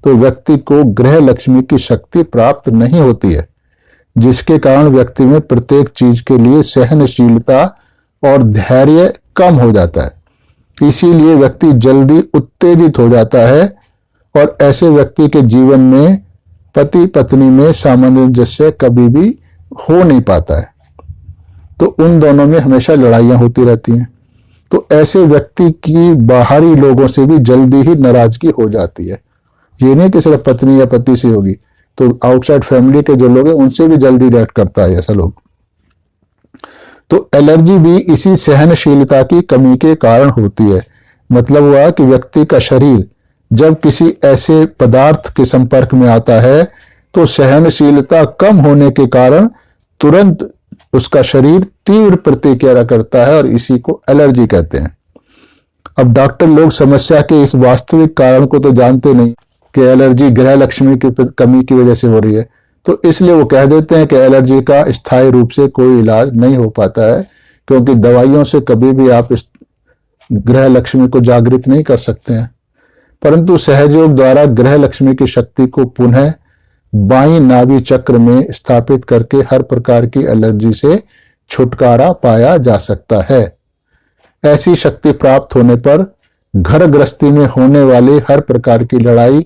तो व्यक्ति को ग्रह लक्ष्मी की शक्ति प्राप्त नहीं होती है। जिसके कारण व्यक्ति में प्रत्येक चीज के लिए सहनशीलता और धैर्य कम हो जाता है। इसीलिए व्यक्ति जल्दी उत्तेजित हो जाता है और ऐसे व्यक्ति के जीवन में पति पत्नी में सामंजस्य कभी भी हो नहीं पाता है। तो उन दोनों में हमेशा लड़ाइयां होती रहती हैं। तो ऐसे व्यक्ति की बाहरी लोगों से भी जल्दी ही नाराजगी हो जाती है। ये नहीं कि सिर्फ पत्नी या पति से होगी, तो आउटसाइड फैमिली के जो लोग हैं उनसे भी जल्दी रिएक्ट करता है ऐसा लोग। तो एलर्जी भी इसी सहनशीलता की कमी के कारण होती है। मतलब हुआ कि व्यक्ति का शरीर जब किसी ऐसे पदार्थ के संपर्क में आता है तो सहनशीलता कम होने के कारण तुरंत उसका शरीर तीव्र प्रतिक्रिया करता है और इसी को एलर्जी कहते हैं। अब डॉक्टर लोग समस्या के इस वास्तविक कारण को तो जानते नहीं कि एलर्जी ग्रह लक्ष्मी की कमी की वजह से हो रही है, तो इसलिए वो कह देते हैं कि एलर्जी का स्थायी रूप से कोई इलाज नहीं हो पाता है, क्योंकि दवाइयों से कभी भी आप इस ग्रह लक्ष्मी को जागृत नहीं कर सकते हैं। परंतु सहयोग द्वारा ग्रह लक्ष्मी की शक्ति को पुनः बाईं नाभि चक्र में स्थापित करके हर प्रकार की एलर्जी से छुटकारा पाया जा सकता है। ऐसी शक्ति प्राप्त होने पर घर गृहस्थी में होने वाली हर प्रकार की लड़ाई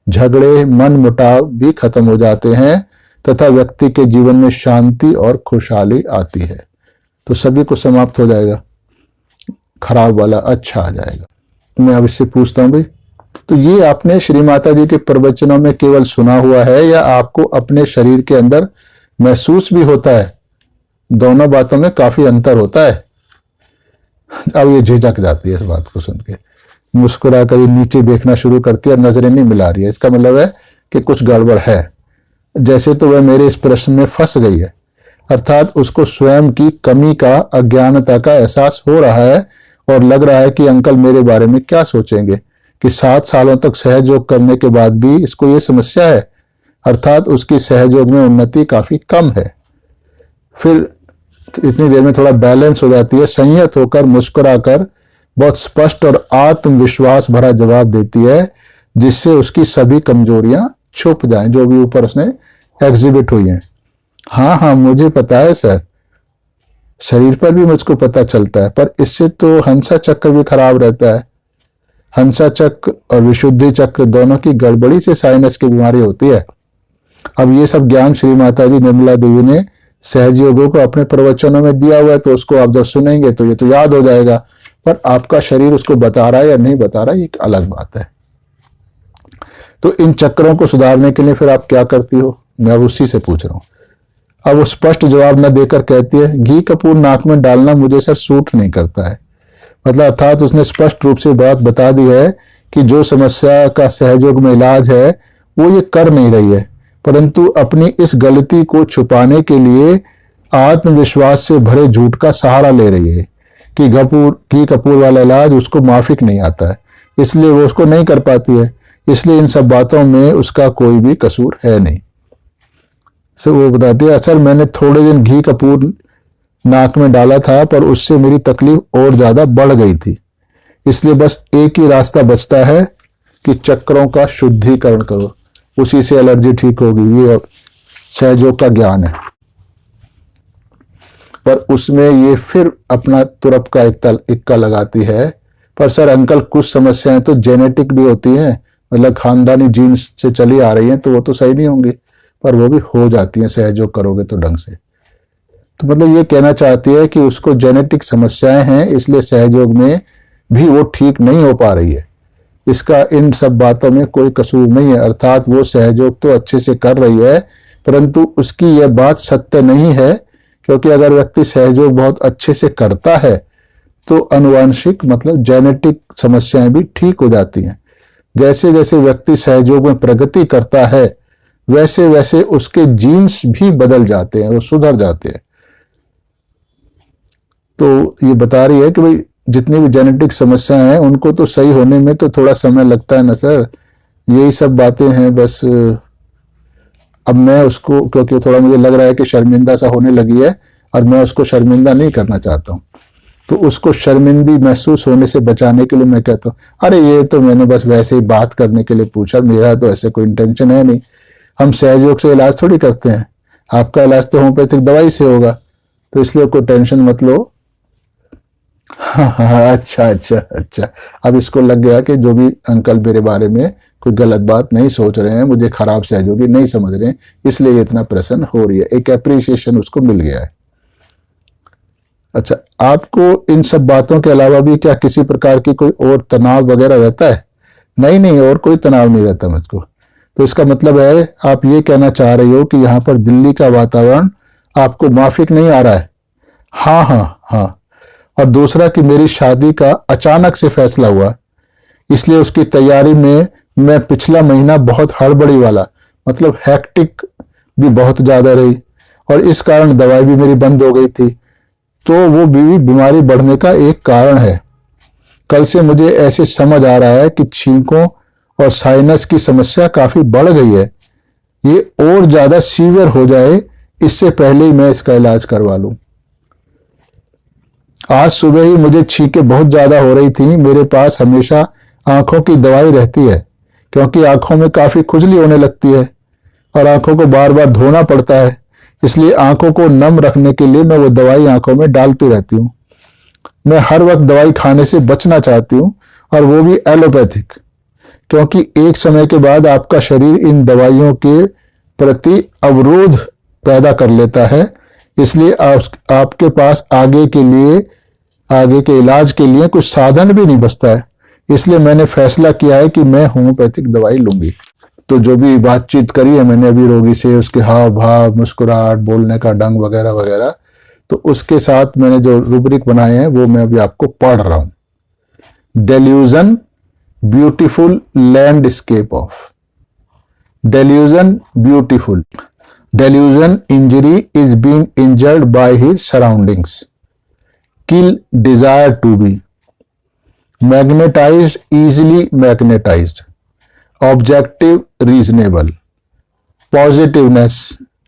झगड़े मन मुटाव भी खत्म हो जाते हैं तथा व्यक्ति के जीवन में शांति और खुशहाली आती है। तो सभी को समाप्त हो जाएगा, खराब वाला अच्छा आ जाएगा। मैं अब इससे पूछता हूं भाई, तो ये आपने श्री माता जी के प्रवचनों में केवल सुना हुआ है या आपको अपने शरीर के अंदर महसूस भी होता है? दोनों बातों में काफी अंतर होता है। अब ये झिझक जाती है इस बात को सुन के, मुस्कुरा कर नीचे देखना शुरू करती है और नजरें नहीं मिला रही है। इसका मतलब है कि कुछ गड़बड़ है। जैसे तो वह मेरे इस प्रश्न में फंस गई है, अर्थात उसको स्वयं की कमी का, अज्ञानता का एहसास हो रहा है और लग रहा है कि अंकल मेरे बारे में क्या सोचेंगे कि 7 सालों तक सहयोग करने के बाद भी इसको ये समस्या है, अर्थात उसकी सहयोग में उन्नति काफी कम है। फिर इतनी देर में थोड़ा बैलेंस हो जाती है, संयत होकर मुस्कुराकर बहुत स्पष्ट और आत्मविश्वास भरा जवाब देती है, जिससे उसकी सभी कमजोरियां छुप जाएं जो भी ऊपर उसने एग्जिबिट हुई हैं। हाँ हाँ मुझे पता है सर, शरीर पर भी मुझको पता चलता है, पर इससे तो हंसा चक्र भी खराब रहता है। हंसा चक्र और विशुद्धि चक्र दोनों की गड़बड़ी से साइनस की बीमारी होती है। अब ये सब ज्ञान श्री माता जी निर्मला देवी ने सहजयोगों को अपने प्रवचनों में दिया हुआ है, तो उसको आप जब सुनेंगे तो ये तो याद हो जाएगा, पर आपका शरीर उसको बता रहा है या नहीं बता रहा है, ये एक अलग बात है। तो इन चक्रों को सुधारने के लिए फिर आप क्या करती हो, मैं अब उसी से पूछ रहा हूं। अब वो स्पष्ट जवाब न देकर कहती है, घी कपूर नाक में डालना मुझे सर सूट नहीं करता है। मतलब अर्थात उसने स्पष्ट रूप से बात बता दी है कि जो समस्या का सहयोग में इलाज है वो ये कर नहीं रही है, परंतु अपनी इस गलती को छुपाने के लिए आत्मविश्वास से भरे झूठ का सहारा ले रही है कि घी कपूर वाला इलाज उसको माफिक नहीं आता है, इसलिए वो उसको नहीं कर पाती है। इसलिए इन सब बातों में उसका कोई भी कसूर है नहीं। सो वो बताती है, सर मैंने थोड़े दिन घी कपूर नाक में डाला था, पर उससे मेरी तकलीफ और ज्यादा बढ़ गई थी। इसलिए बस एक ही रास्ता बचता है कि चक्रों का शुद्धिकरण करो, उसी से एलर्जी ठीक होगी। ये सहयोग का ज्ञान है, पर उसमें ये फिर अपना तुरप का इक्का लगाती है, पर सर अंकल कुछ समस्याएं तो जेनेटिक भी होती हैं, मतलब खानदानी जीन्स से चली आ रही हैं, तो वो तो सही नहीं होंगी, पर वो भी हो जाती हैं सहयोग करोगे तो ढंग से। तो मतलब ये कहना चाहती है कि उसको जेनेटिक समस्याएं हैं, इसलिए सहयोग में भी वो ठीक नहीं हो पा रही है। इसका इन सब बातों में कोई कसूर नहीं है, अर्थात वो सहयोग तो अच्छे से कर रही है, परंतु उसकी यह बात सत्य नहीं है, क्योंकि अगर व्यक्ति सहयोग बहुत अच्छे से करता है तो अनुवांशिक मतलब जेनेटिक समस्याएं भी ठीक हो जाती हैं। जैसे जैसे व्यक्ति सहयोग में प्रगति करता है वैसे वैसे उसके जीन्स भी बदल जाते हैं, वो सुधर जाते हैं। तो ये बता रही है कि भाई जितनी भी जेनेटिक समस्याएं हैं उनको तो सही होने में तो थोड़ा समय लगता है ना सर, यही सब बातें हैं बस। अब मैं उसको, क्योंकि थोड़ा मुझे लग रहा है कि शर्मिंदा सा होने लगी है और मैं उसको शर्मिंदा नहीं करना चाहता हूँ, तो उसको शर्मिंदी महसूस होने से बचाने के लिए मैं कहता हूँ, अरे ये तो मैंने बस वैसे ही बात करने के लिए पूछा, मेरा तो ऐसे कोई इंटेंशन है नहीं, हम सहयोग से इलाज थोड़ी करते हैं। आपका इलाज तो होम्योपैथिक दवाई से होगा, तो इसलिए कोई टेंशन मत लो। हाँ, अच्छा अच्छा अच्छा। अब इसको लग गया कि जो भी अंकल मेरे बारे में कोई गलत बात नहीं सोच रहे हैं, मुझे खराब सहयोगी नहीं समझ रहे हैं, इसलिए ये इतना प्रसन्न हो रही है, एक एप्रिसिएशन उसको मिल गया है। अच्छा, आपको इन सब बातों के अलावा भी क्या किसी प्रकार की कोई और तनाव वगैरह रहता है? नहीं नहीं, और कोई तनाव नहीं रहता मुझको। तो इसका मतलब है आप ये कहना चाह रही हो कि यहाँ पर दिल्ली का वातावरण आपको माफिक नहीं आ रहा है? हाँ हाँ हाँ। और दूसरा कि मेरी शादी का अचानक से फैसला हुआ, इसलिए उसकी तैयारी में मैं पिछला महीना बहुत हड़बड़ी वाला, मतलब हैक्टिक भी बहुत ज्यादा रही, और इस कारण दवाई भी मेरी बंद हो गई थी, तो वो भी बीमारी बढ़ने का एक कारण है। कल से मुझे ऐसे समझ आ रहा है कि छींकों और साइनस की समस्या काफी बढ़ गई है, ये और ज्यादा सीवियर हो जाए इससे पहले ही मैं इसका इलाज करवा लूं। आज सुबह ही मुझे छींकें बहुत ज्यादा हो रही थी। मेरे पास हमेशा आंखों की दवाई रहती है, क्योंकि आंखों में काफी खुजली होने लगती है और आंखों को बार बार धोना पड़ता है, इसलिए आंखों को नम रखने के लिए मैं वो दवाई आंखों में डालती रहती हूँ। मैं हर वक्त दवाई खाने से बचना चाहती हूँ, और वो भी एलोपैथिक, क्योंकि एक समय के बाद आपका शरीर इन दवाइयों के प्रति अवरोध पैदा कर लेता है, इसलिए आपके पास आगे के इलाज के लिए कुछ साधन भी नहीं बचता है। इसलिए मैंने फैसला किया है कि मैं होम्योपैथिक दवाई लूंगी। तो जो भी बातचीत करी है मैंने अभी रोगी से, उसके हाव भाव, मुस्कुराहट, बोलने का ढंग वगैरह वगैरह, तो उसके साथ मैंने जो रूब्रिक बनाए हैं वो मैं अभी आपको पढ़ रहा हूं। Delusion beautiful landscape of. Delusion beautiful. Delusion injury is being injured by his surroundings. Kill desire to be. Magnetized, easily magnetized. Objective, reasonable. Positiveness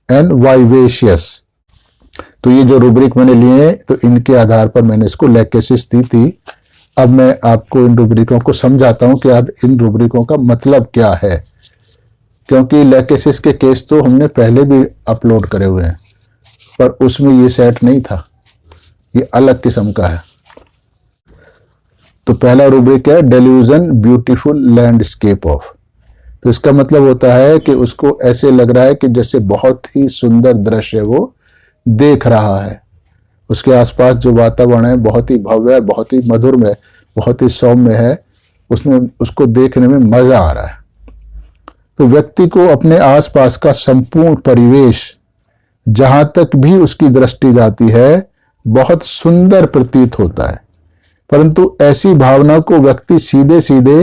and vivacious. तो ये जो रूब्रिक मैंने लिए तो इनके आधार पर मैंने इसको लैकेसिस दी थी। अब मैं आपको इन रूब्रिकों को समझाता हूं कि यार इन रूब्रिकों का मतलब क्या है, क्योंकि लैकेसिस के केस तो हमने पहले भी अपलोड करे हुए हैं, पर उसमें ये सेट नहीं था, ये अलग किस्म का है। तो पहला रूब्रिक है डेल्यूजन ब्यूटीफुल लैंडस्केप ऑफ। तो इसका मतलब होता है कि उसको ऐसे लग रहा है कि जैसे बहुत ही सुंदर दृश्य वो देख रहा है, उसके आसपास जो वातावरण है बहुत ही भव्य है, बहुत ही मधुर में, बहुत ही सौम्य है, उसमें उसको देखने में मजा आ रहा है। तो व्यक्ति को अपने आसपास का संपूर्ण परिवेश, जहां तक भी उसकी दृष्टि जाती है, बहुत सुंदर प्रतीत होता है, परंतु ऐसी भावना को व्यक्ति सीधे सीधे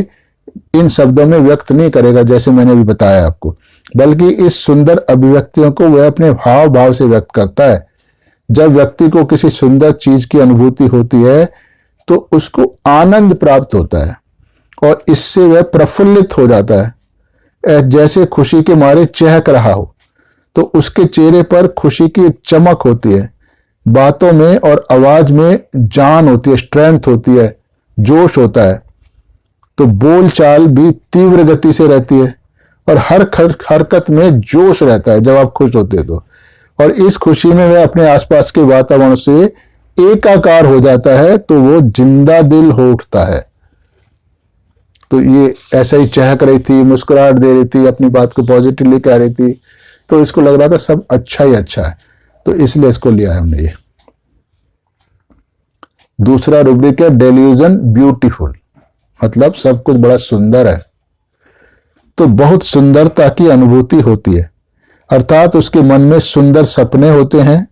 इन शब्दों में व्यक्त नहीं करेगा जैसे मैंने अभी बताया आपको, बल्कि इस सुंदर अभिव्यक्तियों को वह अपने हाव भाव से व्यक्त करता है। जब व्यक्ति को किसी सुंदर चीज की अनुभूति होती है तो उसको आनंद प्राप्त होता है और इससे वह प्रफुल्लित हो जाता है, जैसे खुशी के मारे चहक रहा हो। तो उसके चेहरे पर खुशी की एक चमक होती है, बातों में और आवाज में जान होती है, स्ट्रेंथ होती है, जोश होता है। तो बोलचाल भी तीव्र गति से रहती है और हर हरकत में जोश रहता है जब आप खुश होते हो तो। और इस खुशी में वह अपने आसपास के वातावरण से एकाकार हो जाता है, तो वो जिंदा दिल हो उठता है। तो ये ऐसा ही चहक रही थी, मुस्कुराहट दे रही थी, अपनी बात को पॉजिटिवली कह रही थी, तो इसको लग रहा था सब अच्छा ही अच्छा है, तो इसलिए इसको लिया है हमने ये। दूसरा रूब्रिक है डेल्यूजन ब्यूटीफुल, मतलब सब कुछ बड़ा सुंदर है, तो बहुत सुंदरता की अनुभूति होती है, अर्थात उसके मन में सुंदर सपने होते हैं,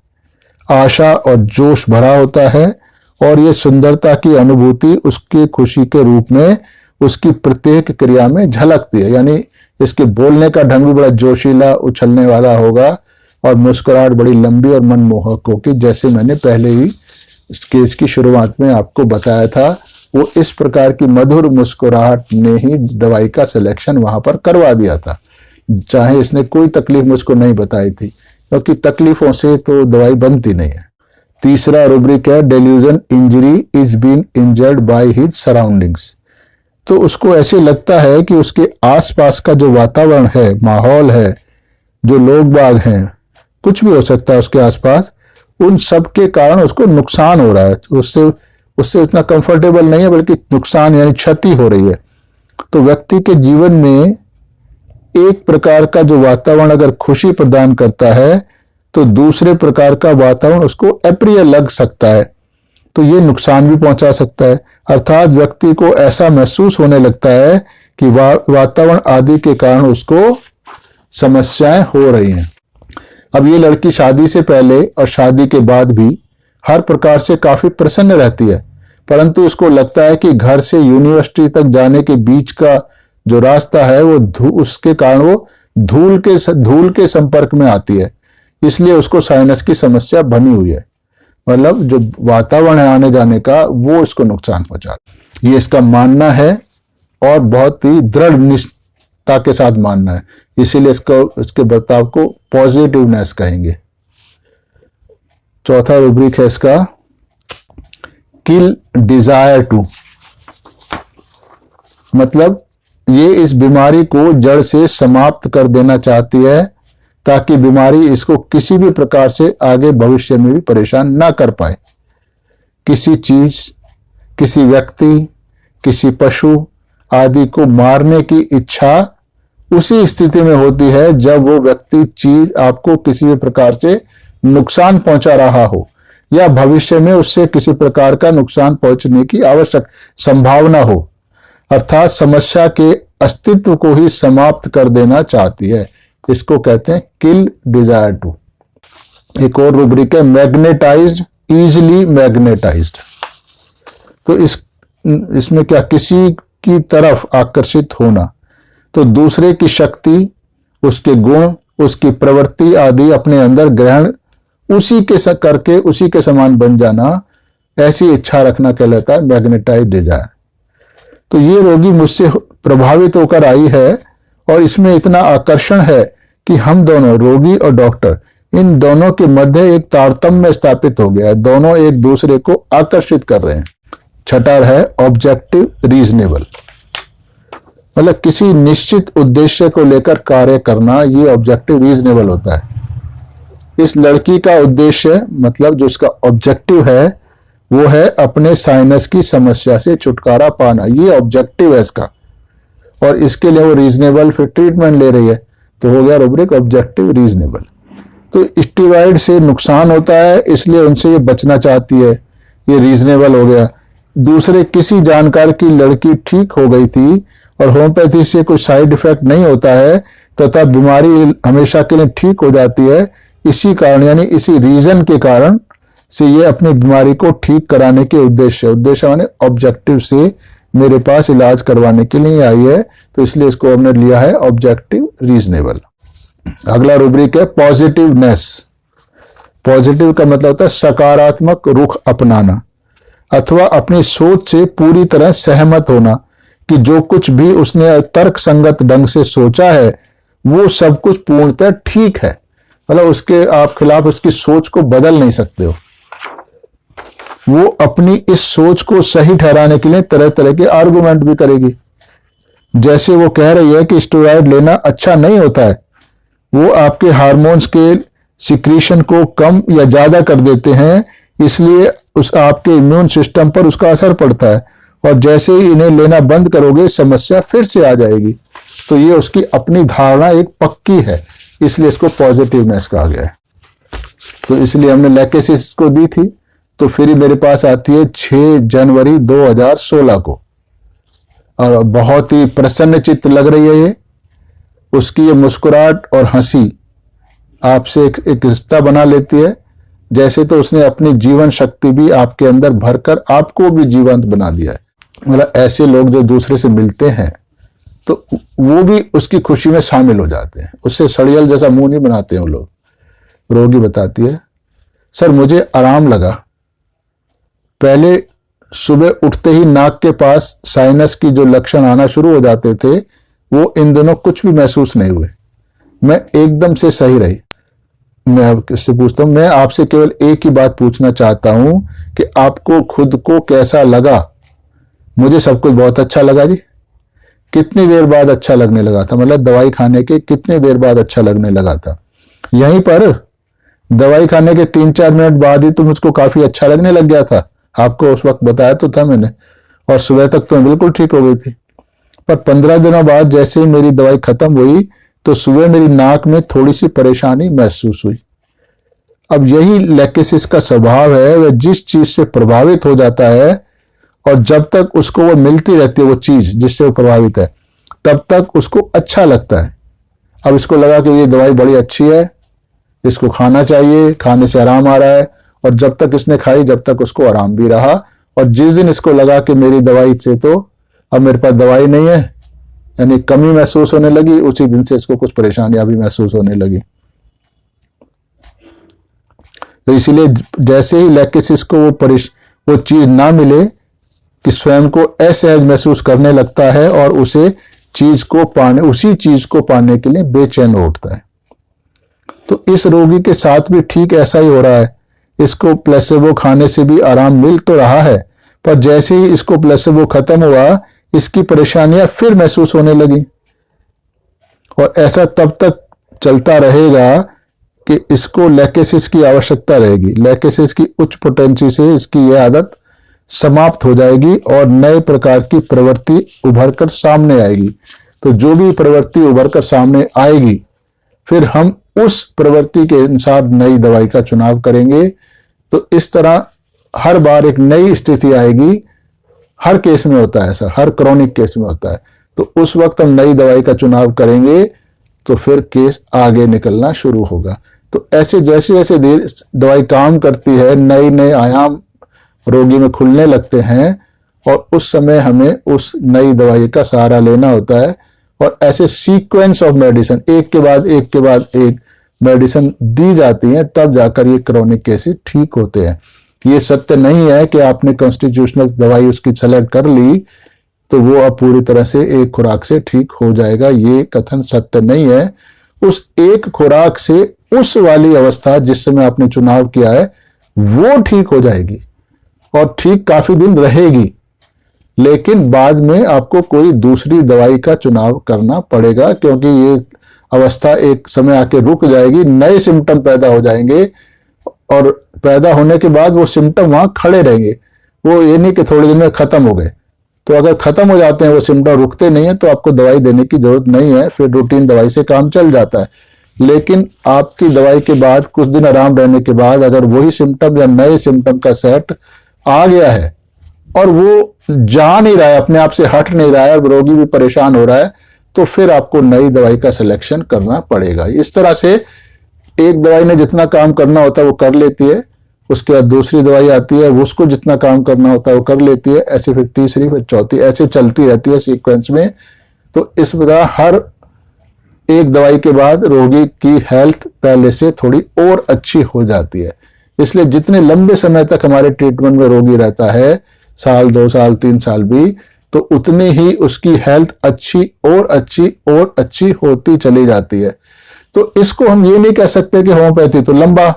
आशा और जोश भरा होता है, और ये सुंदरता की अनुभूति उसकी खुशी के रूप में उसकी प्रत्येक क्रिया में झलकती है। यानी इसके बोलने का ढंग भी बड़ा जोशीला, उछलने वाला होगा, और मुस्कुराहट बड़ी लंबी और मनमोहक होगी, जैसे मैंने पहले ही इस केस की शुरुआत में आपको बताया था। वो इस प्रकार की मधुर मुस्कुराहट ने ही दवाई का सिलेक्शन वहां पर करवा दिया था, चाहे इसने कोई तकलीफ मुझको नहीं बताई थी, क्योंकि तकलीफों से तो दवाई बनती नहीं है। तीसरा रूब्रिक है delusion injury is being injured by his surroundings. तो उसको ऐसे लगता है कि उसके आसपास का जो वातावरण है, माहौल है, जो लोग बाग हैं, कुछ भी हो सकता है उसके आसपास, उन सब के कारण उसको नुकसान हो रहा है, उससे उतना कंफर्टेबल नहीं है, बल्कि नुकसान यानी क्षति हो रही है। तो व्यक्ति के जीवन में एक प्रकार का जो वातावरण अगर खुशी प्रदान करता है, तो दूसरे प्रकार का वातावरण उसको अप्रिय लग सकता है, तो ये नुकसान भी पहुंचा सकता है। अर्थात व्यक्ति को ऐसा महसूस होने लगता है कि वातावरण आदि के कारण उसको समस्याएं हो रही हैं। अब ये लड़की शादी से पहले और शादी के बाद भी हर प्रकार से काफी प्रसन्न रहती है, परंतु उसको लगता है कि घर से यूनिवर्सिटी तक जाने के बीच का जो रास्ता है वो उसके कारण वो धूल के संपर्क में आती है, इसलिए उसको साइनस की समस्या बनी हुई है। मतलब जो वातावरण है आने जाने का, वो इसको नुकसान पहुंचा, ये इसका मानना है और बहुत ही दृढ़ निष्ठा के साथ मानना है, इसीलिए इसके बर्ताव को पॉजिटिवनेस कहेंगे। चौथा रूब्रिक है इसका किल डिजायर टू, मतलब ये इस बीमारी को जड़ से समाप्त कर देना चाहती है, ताकि बीमारी इसको किसी भी प्रकार से आगे भविष्य में भी परेशान ना कर पाए। किसी चीज, किसी व्यक्ति, किसी पशु आदि को मारने की इच्छा उसी स्थिति में होती है जब वो व्यक्ति, चीज आपको किसी भी प्रकार से नुकसान पहुंचा रहा हो या भविष्य में उससे किसी प्रकार का नुकसान पहुंचने की आवश्यक संभावना हो, अर्थात समस्या के अस्तित्व को ही समाप्त कर देना चाहती है। इसको कहते हैं किल डिजायर टू। एक और रूब्रिक है मैग्नेटाइज्ड, इजिली मैग्नेटाइज्ड। तो इसमें क्या, किसी की तरफ आकर्षित होना, तो दूसरे की शक्ति, उसके गुण, उसकी प्रवृत्ति आदि अपने अंदर ग्रहण उसी के समान बन जाना, ऐसी इच्छा रखना कहलाता है मैग्नेटाइज्ड डिजायर। तो ये रोगी मुझसे प्रभावित होकर आई है और इसमें इतना आकर्षण है कि हम दोनों, रोगी और डॉक्टर, इन दोनों के मध्य एक तारतम्य स्थापित हो गया है, दोनों एक दूसरे को आकर्षित कर रहे हैं। छठा है ऑब्जेक्टिव रीजनेबल, मतलब किसी निश्चित उद्देश्य को लेकर कार्य करना, ये ऑब्जेक्टिव रीजनेबल होता है। इस लड़की का उद्देश्य, मतलब जो उसका ऑब्जेक्टिव है, वो है अपने साइनस की समस्या से छुटकारा पाना, ये ऑब्जेक्टिव है इसका, और इसके लिए वो रीजनेबल फिर ट्रीटमेंट ले रही है, तो हो गया रूब्रिक ऑब्जेक्टिव रीजनेबल। तो स्टेरॉइड से नुकसान होता है, इसलिए उनसे ये बचना चाहती है, ये रीजनेबल हो गया। दूसरे किसी जानकार की लड़की ठीक हो गई थी और होम्योपैथी से कोई साइड इफेक्ट नहीं होता है तथा बीमारी हमेशा के लिए ठीक हो जाती है, इसी कारण यानी इसी रीजन के कारण से ये अपनी बीमारी को ठीक कराने के उद्देश्य माने ऑब्जेक्टिव से मेरे पास इलाज करवाने के लिए आई है, तो इसलिए इसको हमने लिया है ऑब्जेक्टिव रीजनेबल। अगला रूब्रिक है पॉजिटिवनेस। पॉजिटिव का मतलब होता है सकारात्मक रुख अपनाना अथवा अपनी सोच से पूरी तरह सहमत होना कि जो कुछ भी उसने तर्क संगत ढंग से सोचा है वो सब कुछ पूर्णतः ठीक है, मतलब उसके आप खिलाफ उसकी सोच को बदल नहीं सकते हो। वो अपनी इस सोच को सही ठहराने के लिए तरह तरह के आर्गुमेंट भी करेगी। जैसे वो कह रही है कि स्टेरॉइड लेना अच्छा नहीं होता है, वो आपके हार्मोन्स के सिक्रीशन को कम या ज्यादा कर देते हैं, इसलिए उस आपके इम्यून सिस्टम पर उसका असर पड़ता है, और जैसे ही इन्हें लेना बंद करोगे समस्या फिर से आ जाएगी। तो ये उसकी अपनी धारणा एक पक्की है, इसलिए इसको पॉजिटिवनेस कहा गया है। तो इसलिए हमने लैकेसिस को दी थी, तो फिर मेरे पास आती है 6 जनवरी 2016 को, और बहुत ही प्रसन्न चित्त लग रही है ये। उसकी ये मुस्कुराहट और हंसी आपसे एक रिश्ता बना लेती है, जैसे तो उसने अपनी जीवन शक्ति भी आपके अंदर भरकर आपको भी जीवंत बना दिया है। मतलब ऐसे लोग जो दूसरे से मिलते हैं तो वो भी उसकी खुशी में शामिल हो जाते हैं, उससे सड़ियल जैसा मुंह नहीं बनाते हैं वो लोग। रोगी बताती है, सर मुझे आराम लगा, पहले सुबह उठते ही नाक के पास साइनस की जो लक्षण आना शुरू हो जाते थे वो इन दिनों कुछ भी महसूस नहीं हुए, मैं एकदम से सही रही। मैं किससे पूछता हूं, मैं आपसे केवल एक ही बात पूछना चाहता हूं कि आपको खुद को कैसा लगा? मुझे सब कुछ बहुत अच्छा लगा जी। कितनी देर बाद अच्छा लगने लगा था? मतलब दवाई खाने के कितनी देर बाद अच्छा लगने लगा था? यहीं पर दवाई खाने के 3-4 मिनट बाद ही तो मुझको काफी अच्छा लगने लग गया था, आपको उस वक्त बताया तो था मैंने, और सुबह तक तो बिल्कुल ठीक हो गई थी। पर 15 दिनों बाद जैसे ही मेरी दवाई खत्म हुई तो सुबह मेरी नाक में थोड़ी सी परेशानी महसूस हुई। अब यही लैक्टेसिस का स्वभाव है, वह जिस चीज से प्रभावित हो जाता है और जब तक उसको वो मिलती रहती है वो चीज जिससे वो प्रभावित है, तब तक उसको अच्छा लगता है। अब इसको लगा कि ये दवाई बड़ी अच्छी है, इसको खाना चाहिए, खाने से आराम आ रहा है, और जब तक इसने खाई जब तक उसको आराम भी रहा। और जिस दिन इसको लगा कि मेरी दवाई से तो अब मेरे पास दवाई नहीं है, यानी कमी महसूस होने लगी, उसी दिन से इसको कुछ परेशानियां भी महसूस होने लगी। तो इसीलिए जैसे ही लैक्टेसिस को वो चीज ना मिले कि स्वयं को असहज महसूस करने लगता है और उसी चीज को पाने के लिए बेचैन उठता है। तो इस रोगी के साथ भी ठीक ऐसा ही हो रहा है। इसको प्लेसेबो खाने से भी आराम मिल तो रहा है, पर जैसे ही इसको प्लेसेबो खत्म हुआ, इसकी परेशानियां फिर महसूस होने लगी। और ऐसा तब तक चलता रहेगा कि इसको लैक्टेसिस की आवश्यकता रहेगी। लैक्टेसिस की उच्च पोटेंसी से इसकी यह आदत समाप्त हो जाएगी और नए प्रकार की प्रवृत्ति उभर कर सामने आएगी। तो जो भी प्रवृत्ति उभर कर सामने आएगी, फिर हम उस प्रवृत्ति के अनुसार नई दवाई का चुनाव करेंगे। तो इस तरह हर बार एक नई स्थिति आएगी। हर केस में होता है ऐसा, हर क्रॉनिक केस में होता है। तो उस वक्त हम नई दवाई का चुनाव करेंगे तो फिर केस आगे निकलना शुरू होगा। तो ऐसे जैसे जैसे दवाई काम करती है, नए नए आयाम रोगी में खुलने लगते हैं और उस समय हमें उस नई दवाई का सहारा लेना होता है। और ऐसे सीक्वेंस ऑफ मेडिसिन एक के बाद एक मेडिसिन दी जाती हैं, तब जाकर ये क्रॉनिक केसेस ठीक होते हैं। ये सत्य नहीं है कि आपने कॉन्स्टिट्यूशनल दवाई उसकी सेलेक्ट कर ली तो वो अब पूरी तरह से एक खुराक से ठीक हो जाएगा। ये कथन सत्य नहीं है। उस एक खुराक से उस वाली अवस्था जिस समय आपने चुनाव किया है वो ठीक हो जाएगी और ठीक काफी दिन रहेगी, लेकिन बाद में आपको कोई दूसरी दवाई का चुनाव करना पड़ेगा, क्योंकि ये अवस्था एक समय आके रुक जाएगी, नए सिम्टम पैदा हो जाएंगे और पैदा होने के बाद वो सिम्टम वहां खड़े रहेंगे। वो ये नहीं कि थोड़े दिन में खत्म हो गए। तो अगर खत्म हो जाते हैं, वो सिम्टम रुकते नहीं है, तो आपको दवाई देने की जरूरत नहीं है, फिर रूटीन दवाई से काम चल जाता है। लेकिन आपकी दवाई के बाद कुछ दिन आराम रहने के बाद अगर वही सिम्टम या नए सिम्टम का सेट आ गया है और वो जा नहीं रहा है, अपने आप से हट नहीं रहा है, और रोगी भी परेशान हो रहा है, तो फिर आपको नई दवाई का सिलेक्शन करना पड़ेगा। इस तरह से एक दवाई ने जितना काम करना होता है वो कर लेती है, उसके बाद दूसरी दवाई आती है, वो उसको जितना काम करना होता है वो कर लेती है, ऐसे फिर तीसरी, फिर चौथी, ऐसे चलती रहती है सीक्वेंस में। तो इस तरह हर एक दवाई के बाद रोगी की हेल्थ पहले से थोड़ी और अच्छी हो जाती है। इसलिए जितने लंबे समय तक हमारे ट्रीटमेंट में रोगी रहता है, साल, 2 साल, 3 साल भी, तो उतनी ही उसकी हेल्थ अच्छी और अच्छी और अच्छी होती चली जाती है। तो इसको हम ये नहीं कह सकते कि होम्योपैथी तो लंबा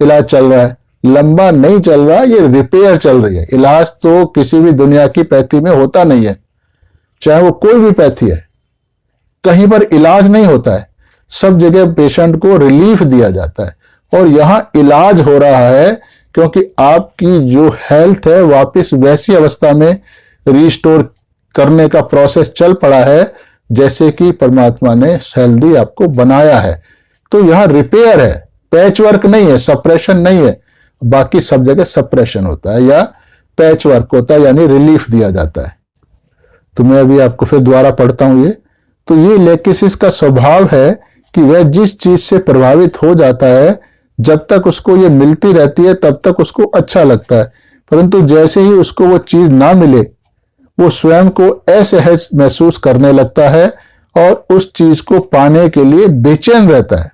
इलाज चल रहा है। लंबा नहीं चल रहा, ये रिपेयर चल रही है। इलाज तो किसी भी दुनिया की पैथी में होता नहीं है, चाहे वो कोई भी पैथी है। कहीं पर इलाज नहीं होता है, सब जगह पेशेंट को रिलीफ दिया जाता है। और यहां इलाज हो रहा है क्योंकि आपकी जो हेल्थ है वापस वैसी अवस्था में रिस्टोर करने का प्रोसेस चल पड़ा है जैसे कि परमात्मा ने हेल्दी आपको बनाया है। तो यहां रिपेयर है, पैच वर्क नहीं है, सप्रेशन नहीं है। बाकी सब जगह सप्रेशन होता है या पैच वर्क होता है, यानी रिलीफ दिया जाता है। तो मैं अभी आपको फिर दोबारा पढ़ता हूं ये। तो ये लैक्टेसिस का स्वभाव है कि वह जिस चीज से प्रभावित हो जाता है, जब तक उसको ये मिलती रहती है तब तक उसको अच्छा लगता है, परंतु जैसे ही उसको वो चीज ना मिले वो स्वयं को असहज महसूस करने लगता है और उस चीज को पाने के लिए बेचैन रहता है।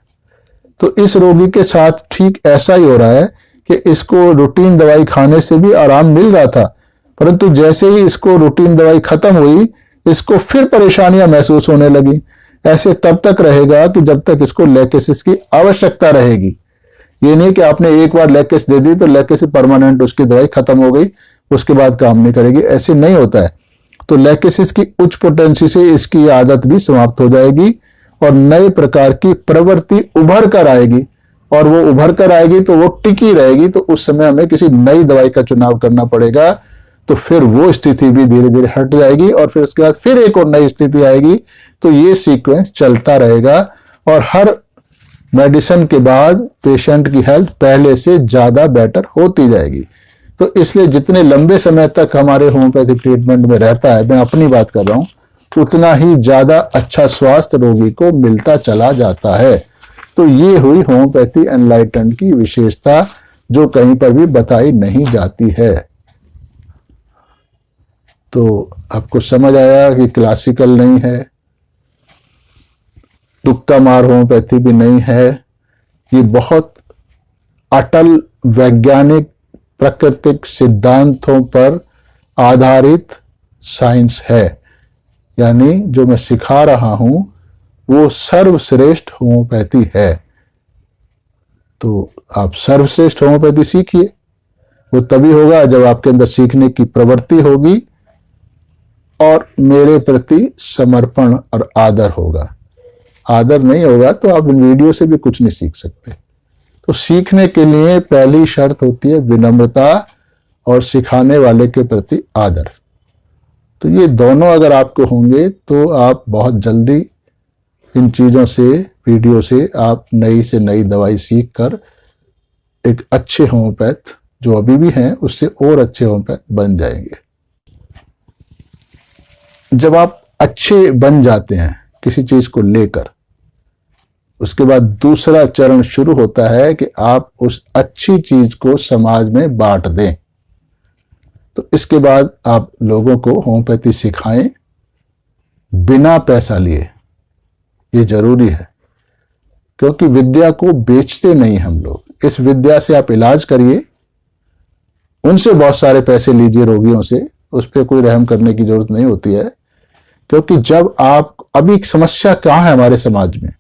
तो इस रोगी के साथ ठीक ऐसा ही हो रहा है कि इसको रूटीन दवाई खाने से भी आराम मिल रहा था, परंतु जैसे ही इसको रूटीन दवाई खत्म हुई, इसको फिर परेशानियां महसूस होने लगी। ऐसे तब तक रहेगा कि जब तक इसको लैक्टेसिस की आवश्यकता रहेगी। ये नहीं कि आपने एक बार लैक्टेस दे दी तो लैक्टेसिस परमानेंट उसकी दवाई खत्म हो गई, उसके बाद काम नहीं करेगी, ऐसे नहीं होता है। तो लैक्टेसिस की उच्च पोटेंसी से इसकी आदत भी समाप्त हो जाएगी और नए प्रकार की प्रवृत्ति उभर कर आएगी और वो उभर कर आएगी तो वो टिकी रहेगी, तो उस समय हमें किसी नई दवाई का चुनाव करना पड़ेगा। तो फिर वो स्थिति भी धीरे धीरे हट जाएगी और फिर उसके बाद फिर एक और नई स्थिति आएगी। तो ये सीक्वेंस चलता रहेगा और हर मेडिसिन के बाद पेशेंट की हेल्थ पहले से ज्यादा बेटर होती जाएगी। तो इसलिए जितने लंबे समय तक हमारे होम्योपैथिक ट्रीटमेंट में रहता है, मैं अपनी बात कर रहा हूं, उतना ही ज्यादा अच्छा स्वास्थ्य रोगी को मिलता चला जाता है। तो ये हुई होम्योपैथी एनलाइटन की विशेषता, जो कहीं पर भी बताई नहीं जाती है। तो आपको समझ आया कि क्लासिकल नहीं है, तुक्का मार होम्योपैथी भी नहीं है, ये बहुत अटल वैज्ञानिक प्राकृतिक सिद्धांतों पर आधारित साइंस है। यानी जो मैं सिखा रहा हूं वो सर्वश्रेष्ठ होम्योपैथी है। तो आप सर्वश्रेष्ठ होम्योपैथी सीखिए। वो तभी होगा जब आपके अंदर सीखने की प्रवृत्ति होगी और मेरे प्रति समर्पण और आदर होगा। आदर नहीं होगा तो आप इन वीडियो से भी कुछ नहीं सीख सकते। तो सीखने के लिए पहली शर्त होती है विनम्रता और सिखाने वाले के प्रति आदर। तो ये दोनों अगर आपको होंगे तो आप बहुत जल्दी इन चीज़ों से, वीडियो से आप नई से नई दवाई सीख कर एक अच्छे होम्योपैथ, जो अभी भी हैं, उससे और अच्छे होम्योपैथ बन जाएंगे। जब आप अच्छे बन जाते हैं किसी चीज को लेकर, उसके बाद दूसरा चरण शुरू होता है कि आप उस अच्छी चीज को समाज में बांट दें। तो इसके बाद आप लोगों को होम्योपैथी सिखाएं बिना पैसा लिए। ये जरूरी है, क्योंकि विद्या को बेचते नहीं हम लोग। इस विद्या से आप इलाज करिए, उनसे बहुत सारे पैसे लीजिए रोगियों से, उस पर कोई रहम करने की जरूरत नहीं होती है। क्योंकि जब आप, अभी समस्या क्या है हमारे समाज में,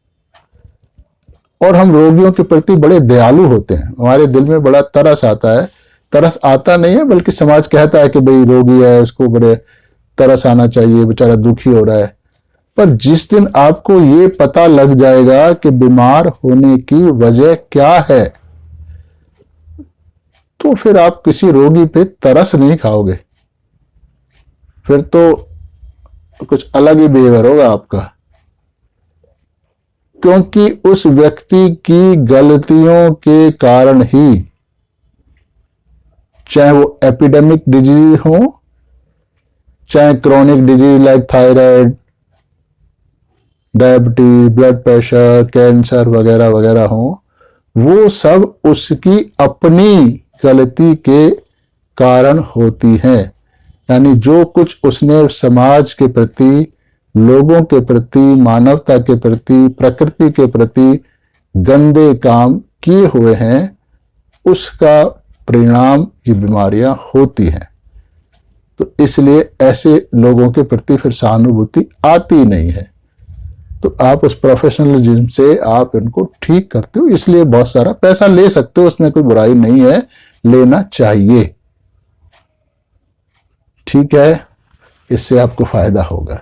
और हम रोगियों के प्रति बड़े दयालु होते हैं, हमारे दिल में बड़ा तरस आता है। तरस आता नहीं है, बल्कि समाज कहता है कि भाई रोगी है, उसको बड़े तरस आना चाहिए, बेचारा दुखी हो रहा है। पर जिस दिन आपको ये पता लग जाएगा कि बीमार होने की वजह क्या है, तो फिर आप किसी रोगी पे तरस नहीं खाओगे, फिर तो कुछ अलग ही बिहेवियर होगा आपका। क्योंकि उस व्यक्ति की गलतियों के कारण ही, चाहे वो एपिडेमिक डिजीज हो, चाहे chronic disease like thyroid, diabetes, blood pressure, cancer वगैरह वगैरह हो, वो सब उसकी अपनी गलती के कारण होती हैं। यानी जो कुछ उसने समाज के प्रति, लोगों के प्रति, मानवता के प्रति, प्रकृति के प्रति गंदे काम किए हुए हैं, उसका परिणाम ये बीमारियां होती हैं। तो इसलिए ऐसे लोगों के प्रति फिर सहानुभूति आती नहीं है। तो आप उस प्रोफेशनलिज्म से आप इनको ठीक करते हो, इसलिए बहुत सारा पैसा ले सकते हो, उसमें कोई बुराई नहीं है, लेना चाहिए। ठीक है, इससे आपको फायदा होगा।